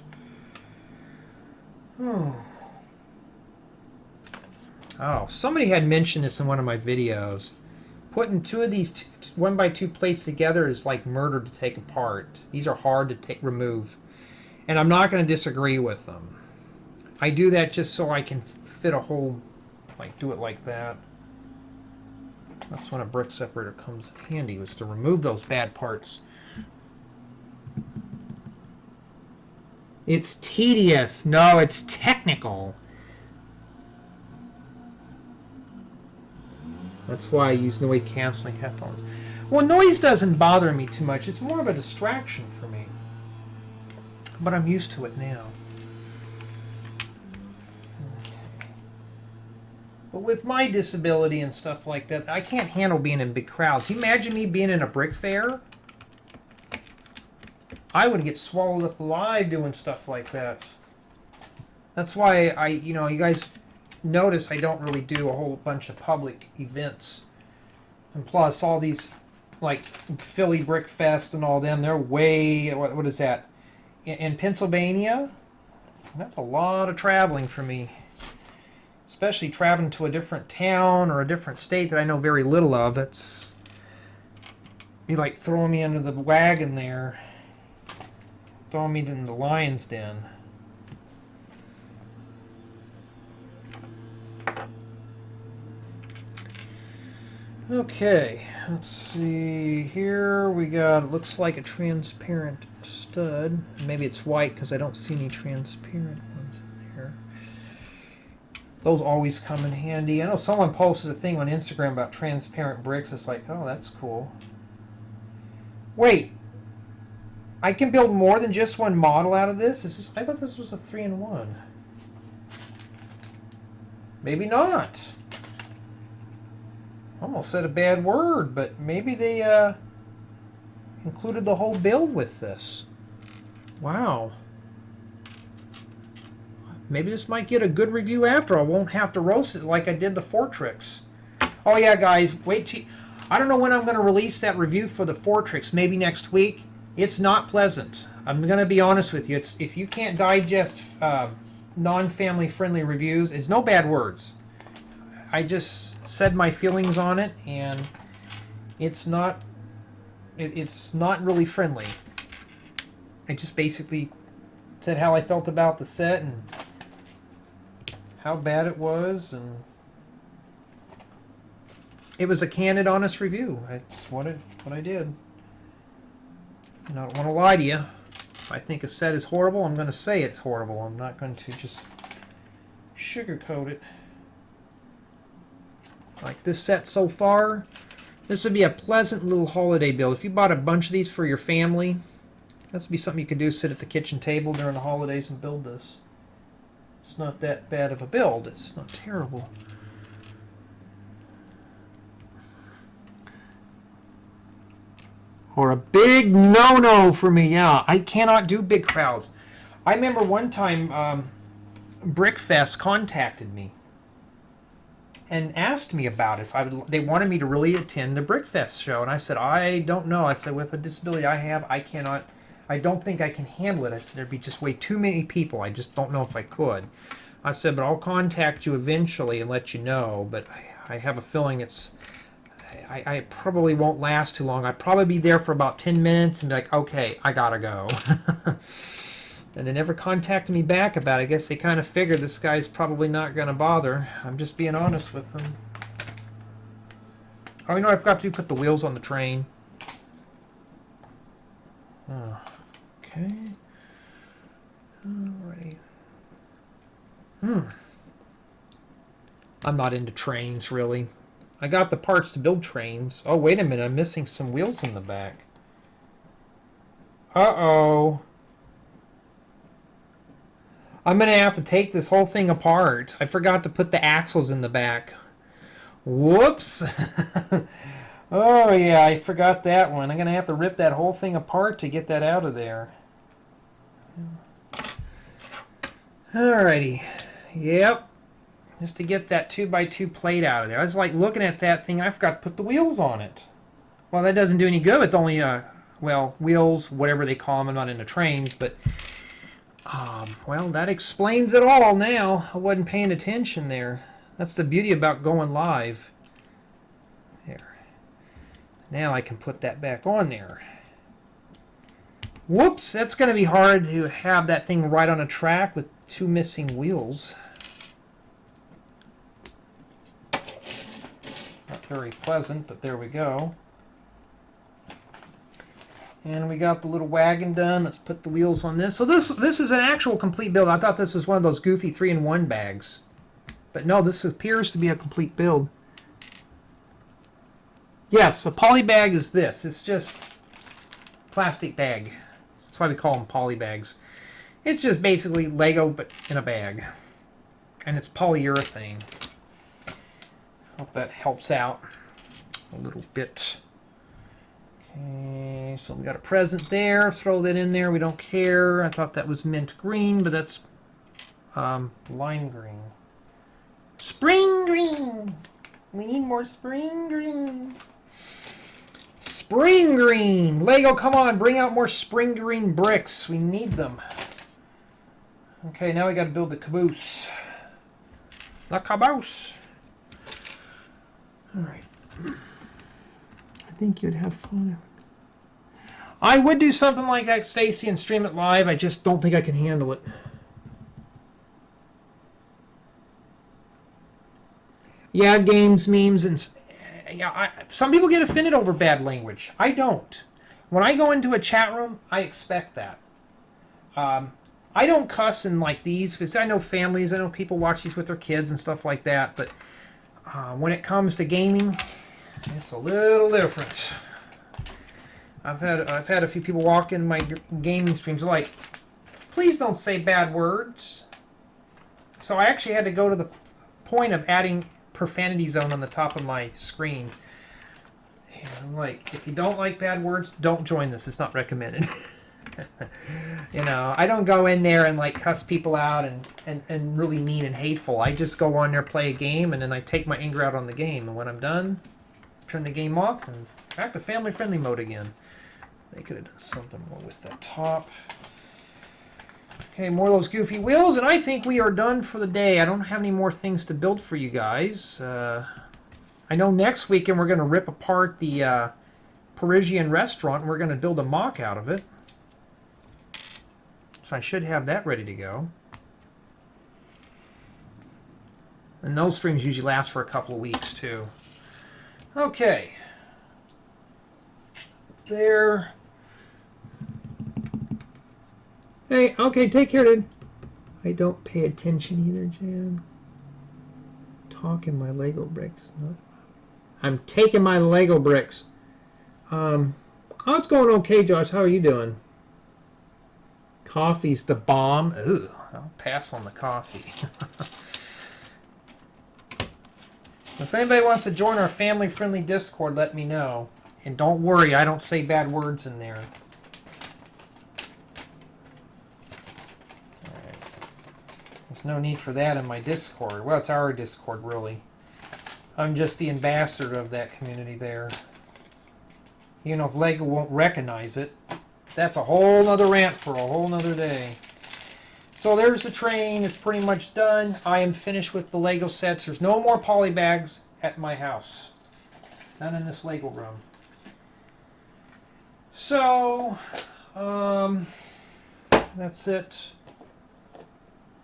Oh, somebody had mentioned this in one of my videos. Putting 2 of these 1x2 plates together is like murder to take apart. These are hard to remove. And I'm not going to disagree with them. I do that just so I can fit a whole, like do it like that. That's when a brick separator comes in handy, was to remove those bad parts. It's tedious. No, it's technical. That's why I use noise canceling headphones. Well, noise doesn't bother me too much. It's more of a distraction for me. But I'm used to it now. Okay. But with my disability and stuff like that, I can't handle being in big crowds. You imagine me being in a brick fair? I would get swallowed up alive doing stuff like that. That's why you guys notice I don't really do a whole bunch of public events. And plus, all these, like Philly Brick Fest and all them, they're way, what is that? In Pennsylvania? That's a lot of traveling for me. Especially traveling to a different town or a different state that I know very little of. It's be like throwing me under the wagon there. Throwing me in the lion's den. Okay, let's see. Here we got, it looks like a transparent stud. Maybe it's white because I don't see any transparent ones in there. Those always come in handy. I know someone posted a thing on Instagram about transparent bricks. It's like, oh, that's cool. Wait, I can build more than just one model out of this? I thought this was a 3-in-1. Maybe not. Almost said a bad word, but maybe they included the whole build with this. Wow. maybe this might get a good review after. I won't have to roast it like I did the Fortrix. Oh yeah, guys, wait till... I don't know when I'm going to release that review for the Fortrix. Maybe next week. It's not pleasant. I'm going to be honest with you. It's if you can't digest non-family friendly reviews, it's no bad words. I just said my feelings on it, and it's not really friendly. I just basically said how I felt about the set and how bad it was, and it was a candid, honest review. That's what I did. And I don't want to lie to you. If I think a set is horrible, I'm going to say it's horrible. I'm not going to just sugarcoat it. Like this set so far, this would be a pleasant little holiday build. If you bought a bunch of these for your family, this would be something you could do, sit at the kitchen table during the holidays and build this. It's not that bad of a build. It's not terrible. Or a big no-no for me. Yeah, I cannot do big crowds. I remember one time Brickfest contacted me and asked me about it. They wanted me to really attend the Brickfest show, and I said, I don't know. I said, with the disability I have, I don't think I can handle it. I said, there'd be just way too many people. I just don't know if I could. I said, but I'll contact you eventually and let you know, but I have a feeling I probably won't last too long. I'd probably be there for about 10 minutes and be like, okay, I gotta go. And they never contacted me back about it. I guess they kind of figured this guy's probably not going to bother. I'm just being honest with them. Oh, you know what I forgot to do? Put the wheels on the train. Oh, okay. Alrighty. I'm not into trains, really. I got the parts to build trains. Oh, wait a minute. I'm missing some wheels in the back. Uh-oh. I'm going to have to take this whole thing apart. I forgot to put the axles in the back. Whoops. Oh, yeah, I forgot that one. I'm going to have to rip that whole thing apart to get that out of there. Alrighty. Yep. Just to get that 2x2 plate out of there. I was like looking at that thing. I forgot to put the wheels on it. Well, that doesn't do any good. It's only, well, wheels, whatever they call them. I'm not into trains, but... well, that explains it all now. I wasn't paying attention there. That's the beauty about going live. There. Now I can put that back on there. Whoops, that's going to be hard to have that thing right on a track with two missing wheels. Not very pleasant, but there we go. And we got the little wagon done. Let's put the wheels on this. So this is an actual complete build. I thought this was one of those goofy 3-in-1 bags. But no, this appears to be a complete build. Yes, a polybag is this. It's just plastic bag. That's why we call them polybags. It's just basically Lego, but in a bag. And it's polyurethane. Hope that helps out a little bit. Okay, so we got a present there. Throw that in there. We don't care. I thought that was mint green, but that's lime green. Spring green! We need more spring green. Spring green! Lego, come on, bring out more spring green bricks. We need them. Okay, now we got to build the caboose. The caboose! Alright. I think you'd have fun. I would do something like that, Stacy, and stream it live. I just don't think I can handle it. Yeah, games, memes, and yeah. Some people get offended over bad language. I don't. When I go into a chat room, I expect that. I don't cuss in like these because I know families. I know people watch these with their kids and stuff like that. But when it comes to gaming, it's a little different. I've had a few people walk in my gaming streams like, please don't say bad words. So I actually had to go to the point of adding profanity zone on the top of my screen. And I'm like, if you don't like bad words, don't join this. It's not recommended. You know, I don't go in there and like cuss people out and really mean and hateful. I just go on there, play a game, and then I take my anger out on the game. And when I'm done, turn the game off and back to family friendly mode again. They could have done something more with that top. Okay, more of those goofy wheels, and I think we are done for the day. I don't have any more things to build for you guys. I know next weekend we're going to rip apart the Parisian restaurant, and we're going to build a mock out of it. So I should have that ready to go. And those streams usually last for a couple of weeks, too. Okay. There. Hey, okay, take care, dude. I don't pay attention either, Jan. Talking my Lego bricks. No. I'm taking my Lego bricks. Oh, it's going okay, Josh. How are you doing? Coffee's the bomb. Ooh, I'll pass on the coffee. If anybody wants to join our family-friendly Discord, let me know. And don't worry, I don't say bad words in there. There's no need for that in my Discord. Well, it's our Discord, really. I'm just the ambassador of that community there. You know, if Lego won't recognize it, that's a whole nother rant for a whole nother day. So there's the train. It's pretty much done. I am finished with the Lego sets. There's no more polybags at my house. Not in this Lego room. So, that's it.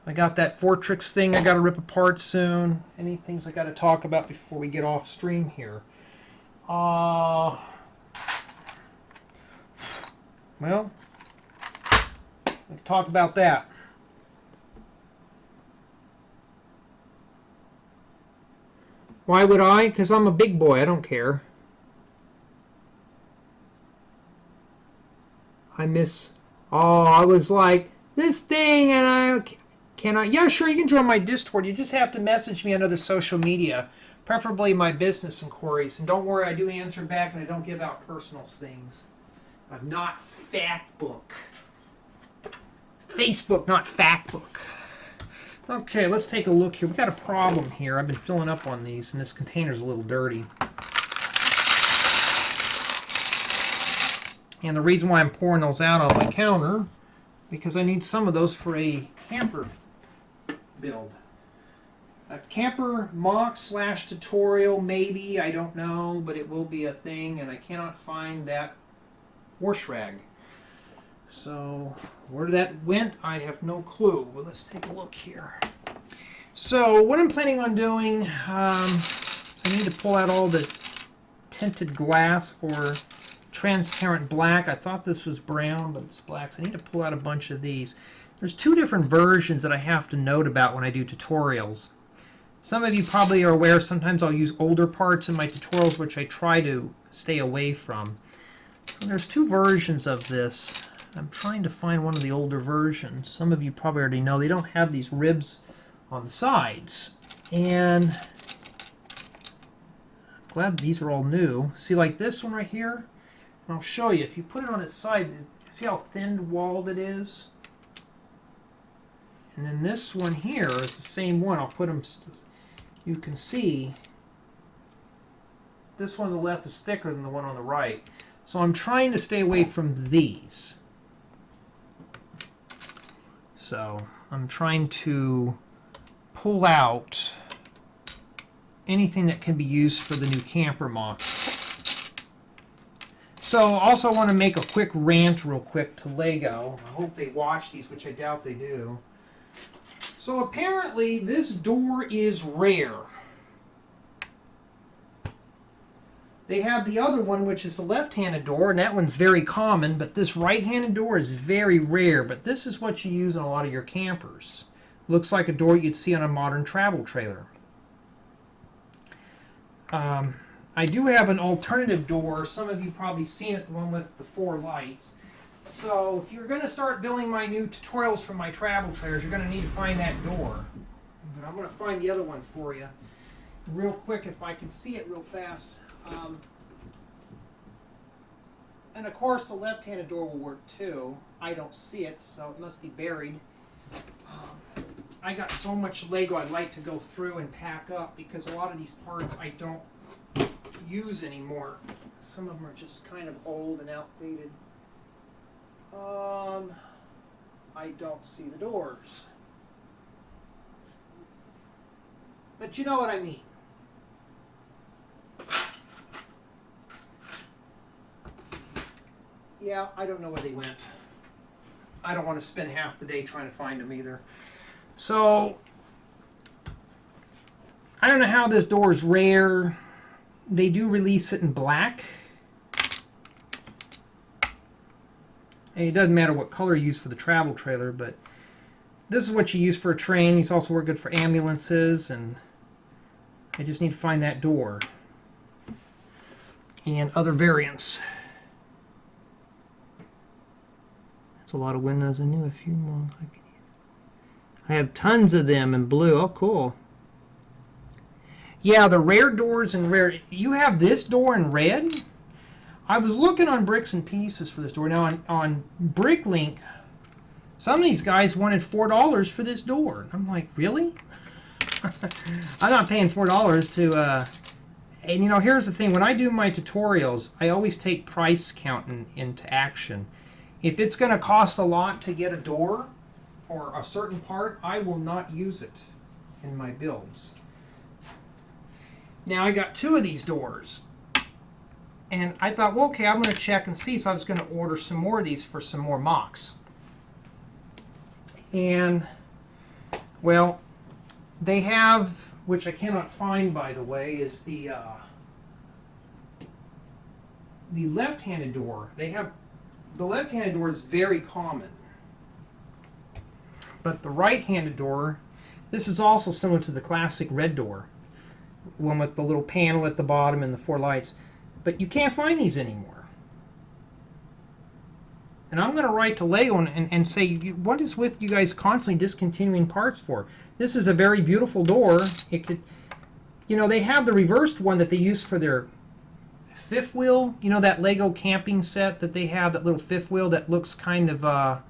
I got that Fortrix thing I got to rip apart soon. Any things I got to talk about before we get off stream here? Well, let's talk about that. Why would I? Because I'm a big boy. I don't care. I miss... Oh, I was like, this thing, and I... Can I? Yeah, sure, you can join my Discord. You just have to message me on other social media, preferably my business inquiries. And don't worry, I do answer back, and I don't give out personal things. I'm not Factbook. Facebook, not Factbook. Okay, let's take a look here. We've got a problem here. I've been filling up on these, and this container's a little dirty. And the reason why I'm pouring those out on my counter, because I need some of those for a camper build. A camper mock / tutorial, maybe, I don't know, but it will be a thing, and I cannot find that wash rag. So, where that went, I have no clue. Well, let's take a look here. So, what I'm planning on doing, I need to pull out all the tinted glass or transparent black. I thought this was brown, but it's black. So I need to pull out a bunch of these. There's two different versions that I have to note about when I do tutorials. Some of you probably are aware sometimes I'll use older parts in my tutorials, which I try to stay away from. So there's two versions of this. I'm trying to find one of the older versions. Some of you probably already know they don't have these ribs on the sides. And I'm glad these are all new. See, like this one right here? And I'll show you. If you put it on its side, see how thin-walled it is? And then this one here is the same one. I'll put them, you can see this one on the left is thicker than the one on the right. So I'm trying to stay away from these. So I'm trying to pull out anything that can be used for the new camper mock. So also want to make a quick rant real quick to Lego. I hope they watch these, which I doubt they do. So apparently this door is rare. They have the other one, which is the left-handed door, and that one's very common, but this right-handed door is very rare, but this is what you use on a lot of your campers. Looks like a door you'd see on a modern travel trailer. I do have an alternative door. Some of you probably seen it, the one with the 4 lights. So if you're going to start building my new tutorials for my travel trailers, you're going to need to find that door. But I'm going to find the other one for you real quick if I can see it real fast. And of course the left-handed door will work too. I don't see it, so it must be buried. I got so much Lego I'd like to go through and pack up because a lot of these parts I don't use anymore. Some of them are just kind of old and outdated. I don't see the doors. But you know what I mean. Yeah, I don't know where they went. I don't want to spend half the day trying to find them either. So, I don't know how this door is rare. They do release it in black. And it doesn't matter what color you use for the travel trailer, but this is what you use for a train. These also work good for ambulances, and I just need to find that door and other variants. That's a lot of windows. I knew a few more. I have tons of them in blue. Oh, cool. Yeah, the rare doors in rare. You have this door in red? I was looking on Bricks and Pieces for this door. Now, on Bricklink, some of these guys wanted $4 for this door. I'm like, really? I'm not paying $4 to... And, you know, here's the thing. When I do my tutorials, I always take price counting into action. If it's going to cost a lot to get a door or a certain part, I will not use it in my builds. Now, I got 2 of these doors. And I thought, well, okay, I'm going to check and see. So I was going to order some more of these for some more MOCs. And, well, they have, which I cannot find, by the way, is the left-handed door. They have, the left-handed door is very common. But the right-handed door, this is also similar to the classic red door. One with the little panel at the bottom and the 4 lights. But you can't find these anymore. And I'm going to write to Lego and say, what is with you guys constantly discontinuing parts for? This is a very beautiful door. It could, you know, they have the reversed one that they use for their fifth wheel. You know, that Lego camping set that they have, that little fifth wheel that looks kind of,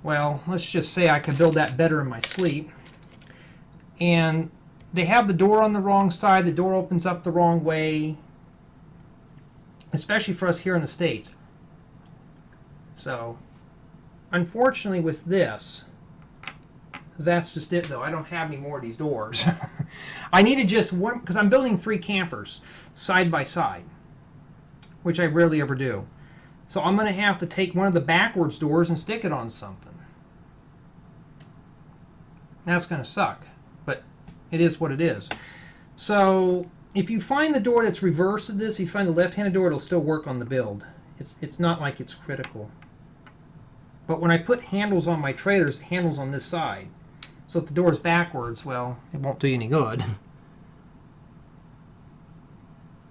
well, let's just say I could build that better in my sleep. And they have the door on the wrong side. The door opens up the wrong way. Especially for us here in the States. So, unfortunately with this, that's just it though. I don't have any more of these doors. I needed just one, because I'm building 3 campers side by side, which I rarely ever do. So I'm going to have to take one of the backwards doors and stick it on something. That's going to suck, but it is what it is. So, if you find the door that's reversed of this, if you find the left-handed door, it'll still work on the build. It's not like it's critical. But when I put handles on my trailers, handles on this side. So if the door is backwards, well, it won't do you any good.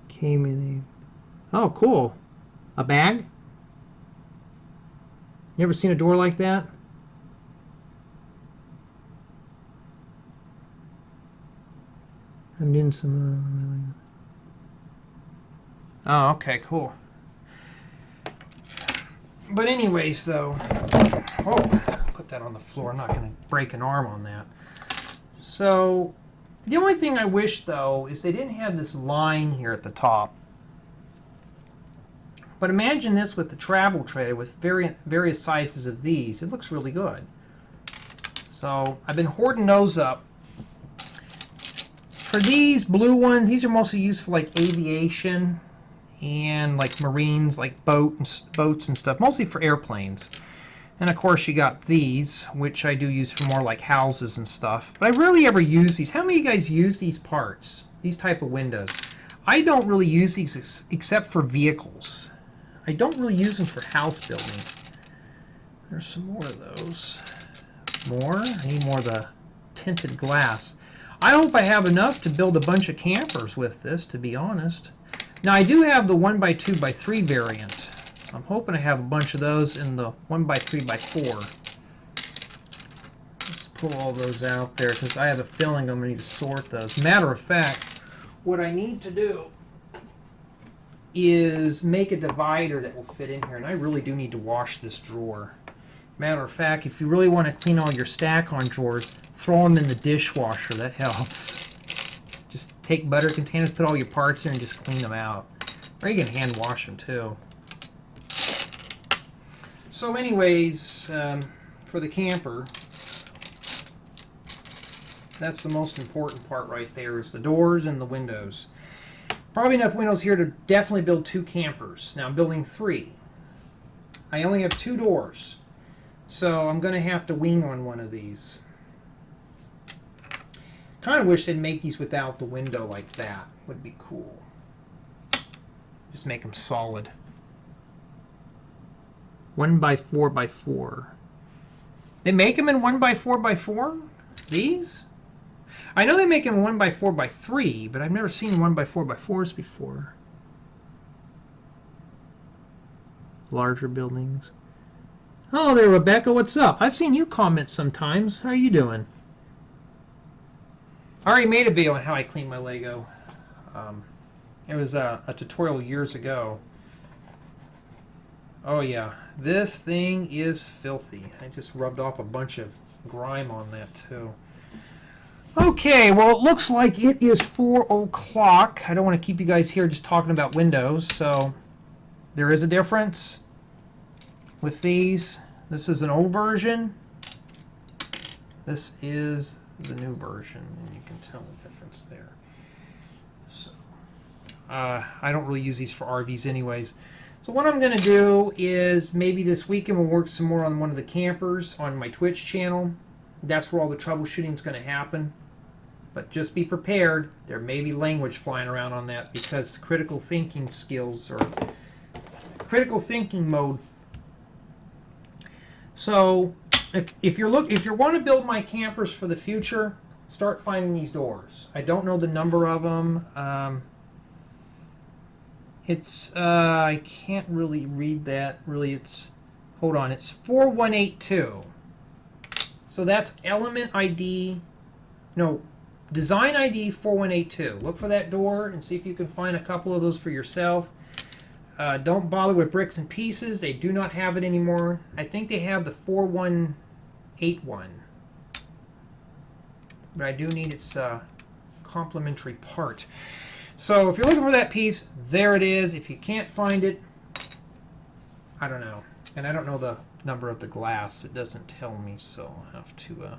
Came in a... Oh, cool. A bag? You ever seen a door like that? I'm doing some... Oh, okay, cool. But anyways, though... Oh, put that on the floor. I'm not going to break an arm on that. So, the only thing I wish, though, is they didn't have this line here at the top. But imagine this with the travel trailer with various sizes of these. It looks really good. So, I've been hoarding those up. For these blue ones, these are mostly used for like aviation and like marines, like boats and stuff, mostly for airplanes. And of course you got these, which I do use for more like houses and stuff. But I rarely ever use these. How many of you guys use these parts, these type of windows? I don't really use these except for vehicles. I don't really use them for house building. There's some more of those. More? I need more of the tinted glass. I hope I have enough to build a bunch of campers with this, to be honest. Now, I do have the 1x2x3 variant. So I'm hoping I have a bunch of those in the 1x3x4. Let's pull all those out there, because I have a feeling I'm going to need to sort those. Matter of fact, what I need to do is make a divider that will fit in here. And I really do need to wash this drawer. Matter of fact, if you really want to clean all your stack-on drawers, throw them in the dishwasher. That helps. Just take butter containers, put all your parts in, and just clean them out. Or you can hand wash them too. So anyways, for the camper, that's the most important part right there, is the doors and the windows. Probably enough windows here to definitely build 2 campers. Now I'm building 3. I only have 2 doors, so I'm going to have to wing on one of these. Kind of wish they'd make these without the window like that. Would be cool. Just make them solid. 1x4x4. They make them in 1x4x4? These? I know they make them 1x4x3, but I've never seen 1x4x4s before. Larger buildings. Oh, there, Rebecca. What's up? I've seen you comment sometimes. How are you doing? I already made a video on how I clean my Lego. It was a tutorial years ago. Oh yeah, this thing is filthy. I just rubbed off a bunch of grime on that too. Okay, well it looks like it is 4 o'clock. I don't want to keep you guys here just talking about windows, so there is a difference with these. This is an old version. This is the new version, and you can tell the difference there. So, I don't really use these for RVs anyways. So what I'm going to do is maybe this weekend we'll work some more on one of the campers on my Twitch channel. That's where all the troubleshooting is going to happen. But just be prepared. There may be language flying around on that because critical thinking skills or critical thinking mode. So if you want to build my campers for the future, start finding these doors. I don't know the number of them. I can't really read that. Really, hold on, it's 4182. So that's element ID, no, design ID 4182. Look for that door and see if you can find a couple of those for yourself. Don't bother with bricks and pieces. They do not have it anymore. I think they have the 4181. But I do need its complementary part. So if you're looking for that piece, there it is. If you can't find it, I don't know. And I don't know the number of the glass. It doesn't tell me, so I'll have to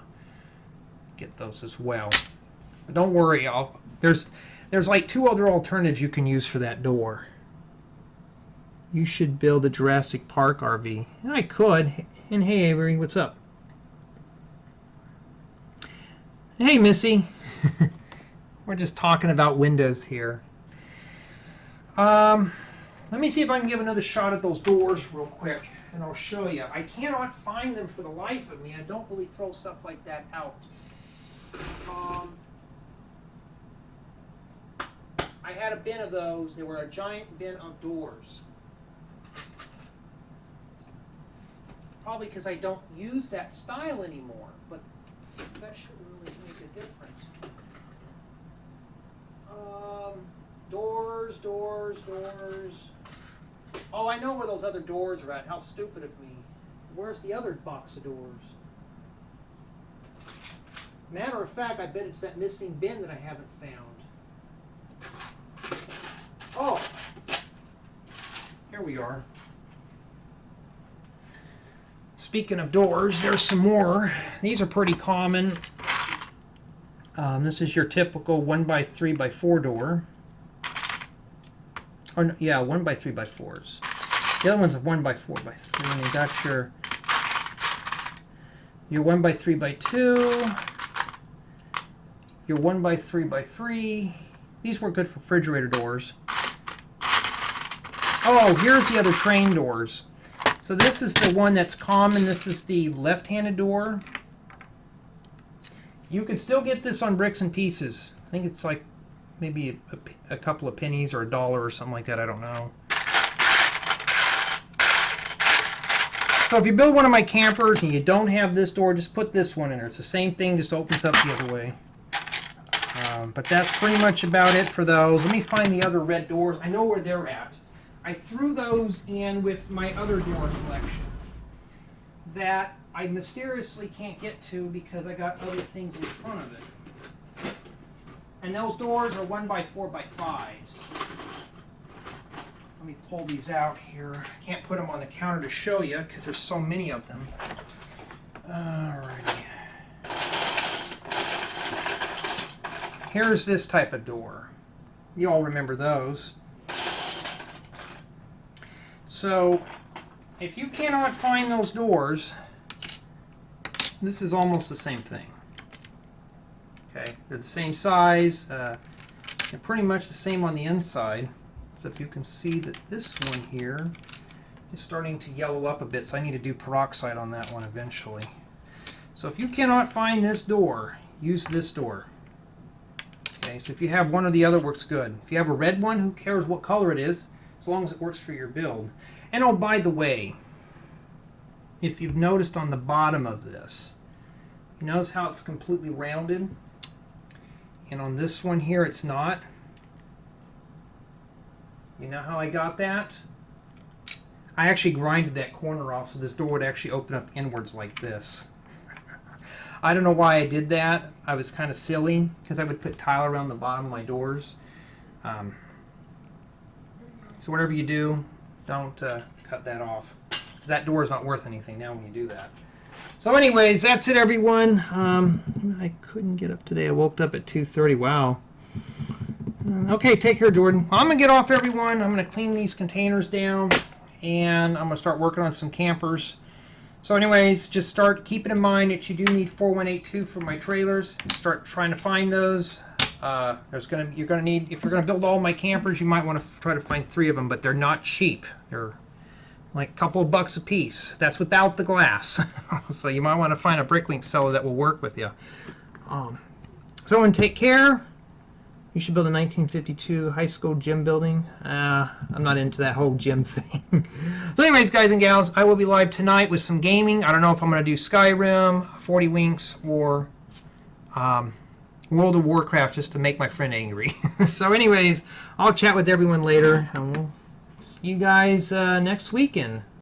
get those as well. But don't worry. There's like 2 other alternatives you can use for that door. You should build a Jurassic Park RV. And I could. And hey, Avery, what's up? Hey, Missy. We're just talking about windows here. Let me see if I can give another shot at those doors real quick, and I'll show you. I cannot find them for the life of me. I don't really throw stuff like that out. I had a bin of those. They were a giant bin of doors. Probably because I don't use that style anymore, but that shouldn't really make a difference. Doors. Oh, I know where those other doors are at. How stupid of me. Where's the other box of doors? Matter of fact, I bet it's that missing bin that I haven't found. Oh, here we are. Speaking of doors, there's some more. These are pretty common. This is your typical 1x3x4 door. Oh, no, yeah, 1x3x4s. The other one's a 1x4x3. You got your 1x3x2, your 1x3x3. These work good for refrigerator doors. Oh, here's the other train doors. So this is the one that's common. This is the left-handed door. You could still get this on bricks and pieces. I think it's like maybe a couple of pennies or $1 or something like that. I don't know. So if you build one of my campers and you don't have this door, just put this one in there. It's the same thing, just opens up the other way. But that's pretty much about it for those. Let me find the other red doors. I know where they're at. I threw those in with my other door collection. that I mysteriously can't get to because I got other things in front of it. And those doors are 1x4x5s. Let me pull these out here. I can't put them on the counter to show you because there's so many of them. Alrighty. Here's this type of door. You all remember those. So, if you cannot find those doors, this is almost the same thing. Okay, they're the same size. They're pretty much the same on the inside. Except you can see that this one here is starting to yellow up a bit, so I need to do peroxide on that one eventually. So if you cannot find this door, use this door. Okay, so if you have one or the other, works good. If you have a red one, who cares what color it is, as long as it works for your build. And oh, by the way, if you've noticed on the bottom of this, you notice how it's completely rounded? And on this one here, it's not. You know how I got that? I actually grinded that corner off so this door would actually open up inwards like this. I don't know why I did that. I was kind of silly because I would put tile around the bottom of my doors. So whatever you do, don't cut that off, because that door is not worth anything now when you do that. So anyways, that's it, everyone. I couldn't get up today. I woke up at 2:30. Wow. Okay, take care, Jordan. I'm going to get off, everyone. I'm going to clean these containers down, and I'm going to start working on some campers. So anyways, just start keeping in mind that you do need 4182 for my trailers. Start trying to find those. You're gonna need, if you're gonna build all my campers, you might want to try to find 3 of them, but they're not cheap. They're like a couple of bucks a piece. That's without the glass. So you might want to find a bricklink seller that will work with you. So everyone, take care. You should build a 1952 high school gym building. I'm not into that whole gym thing. So anyways, guys and gals, I will be live tonight with some gaming. I don't know if I'm going to do Skyrim, 40 Winks, or World of Warcraft just to make my friend angry. So anyways, I'll chat with everyone later, and we'll see you guys next weekend.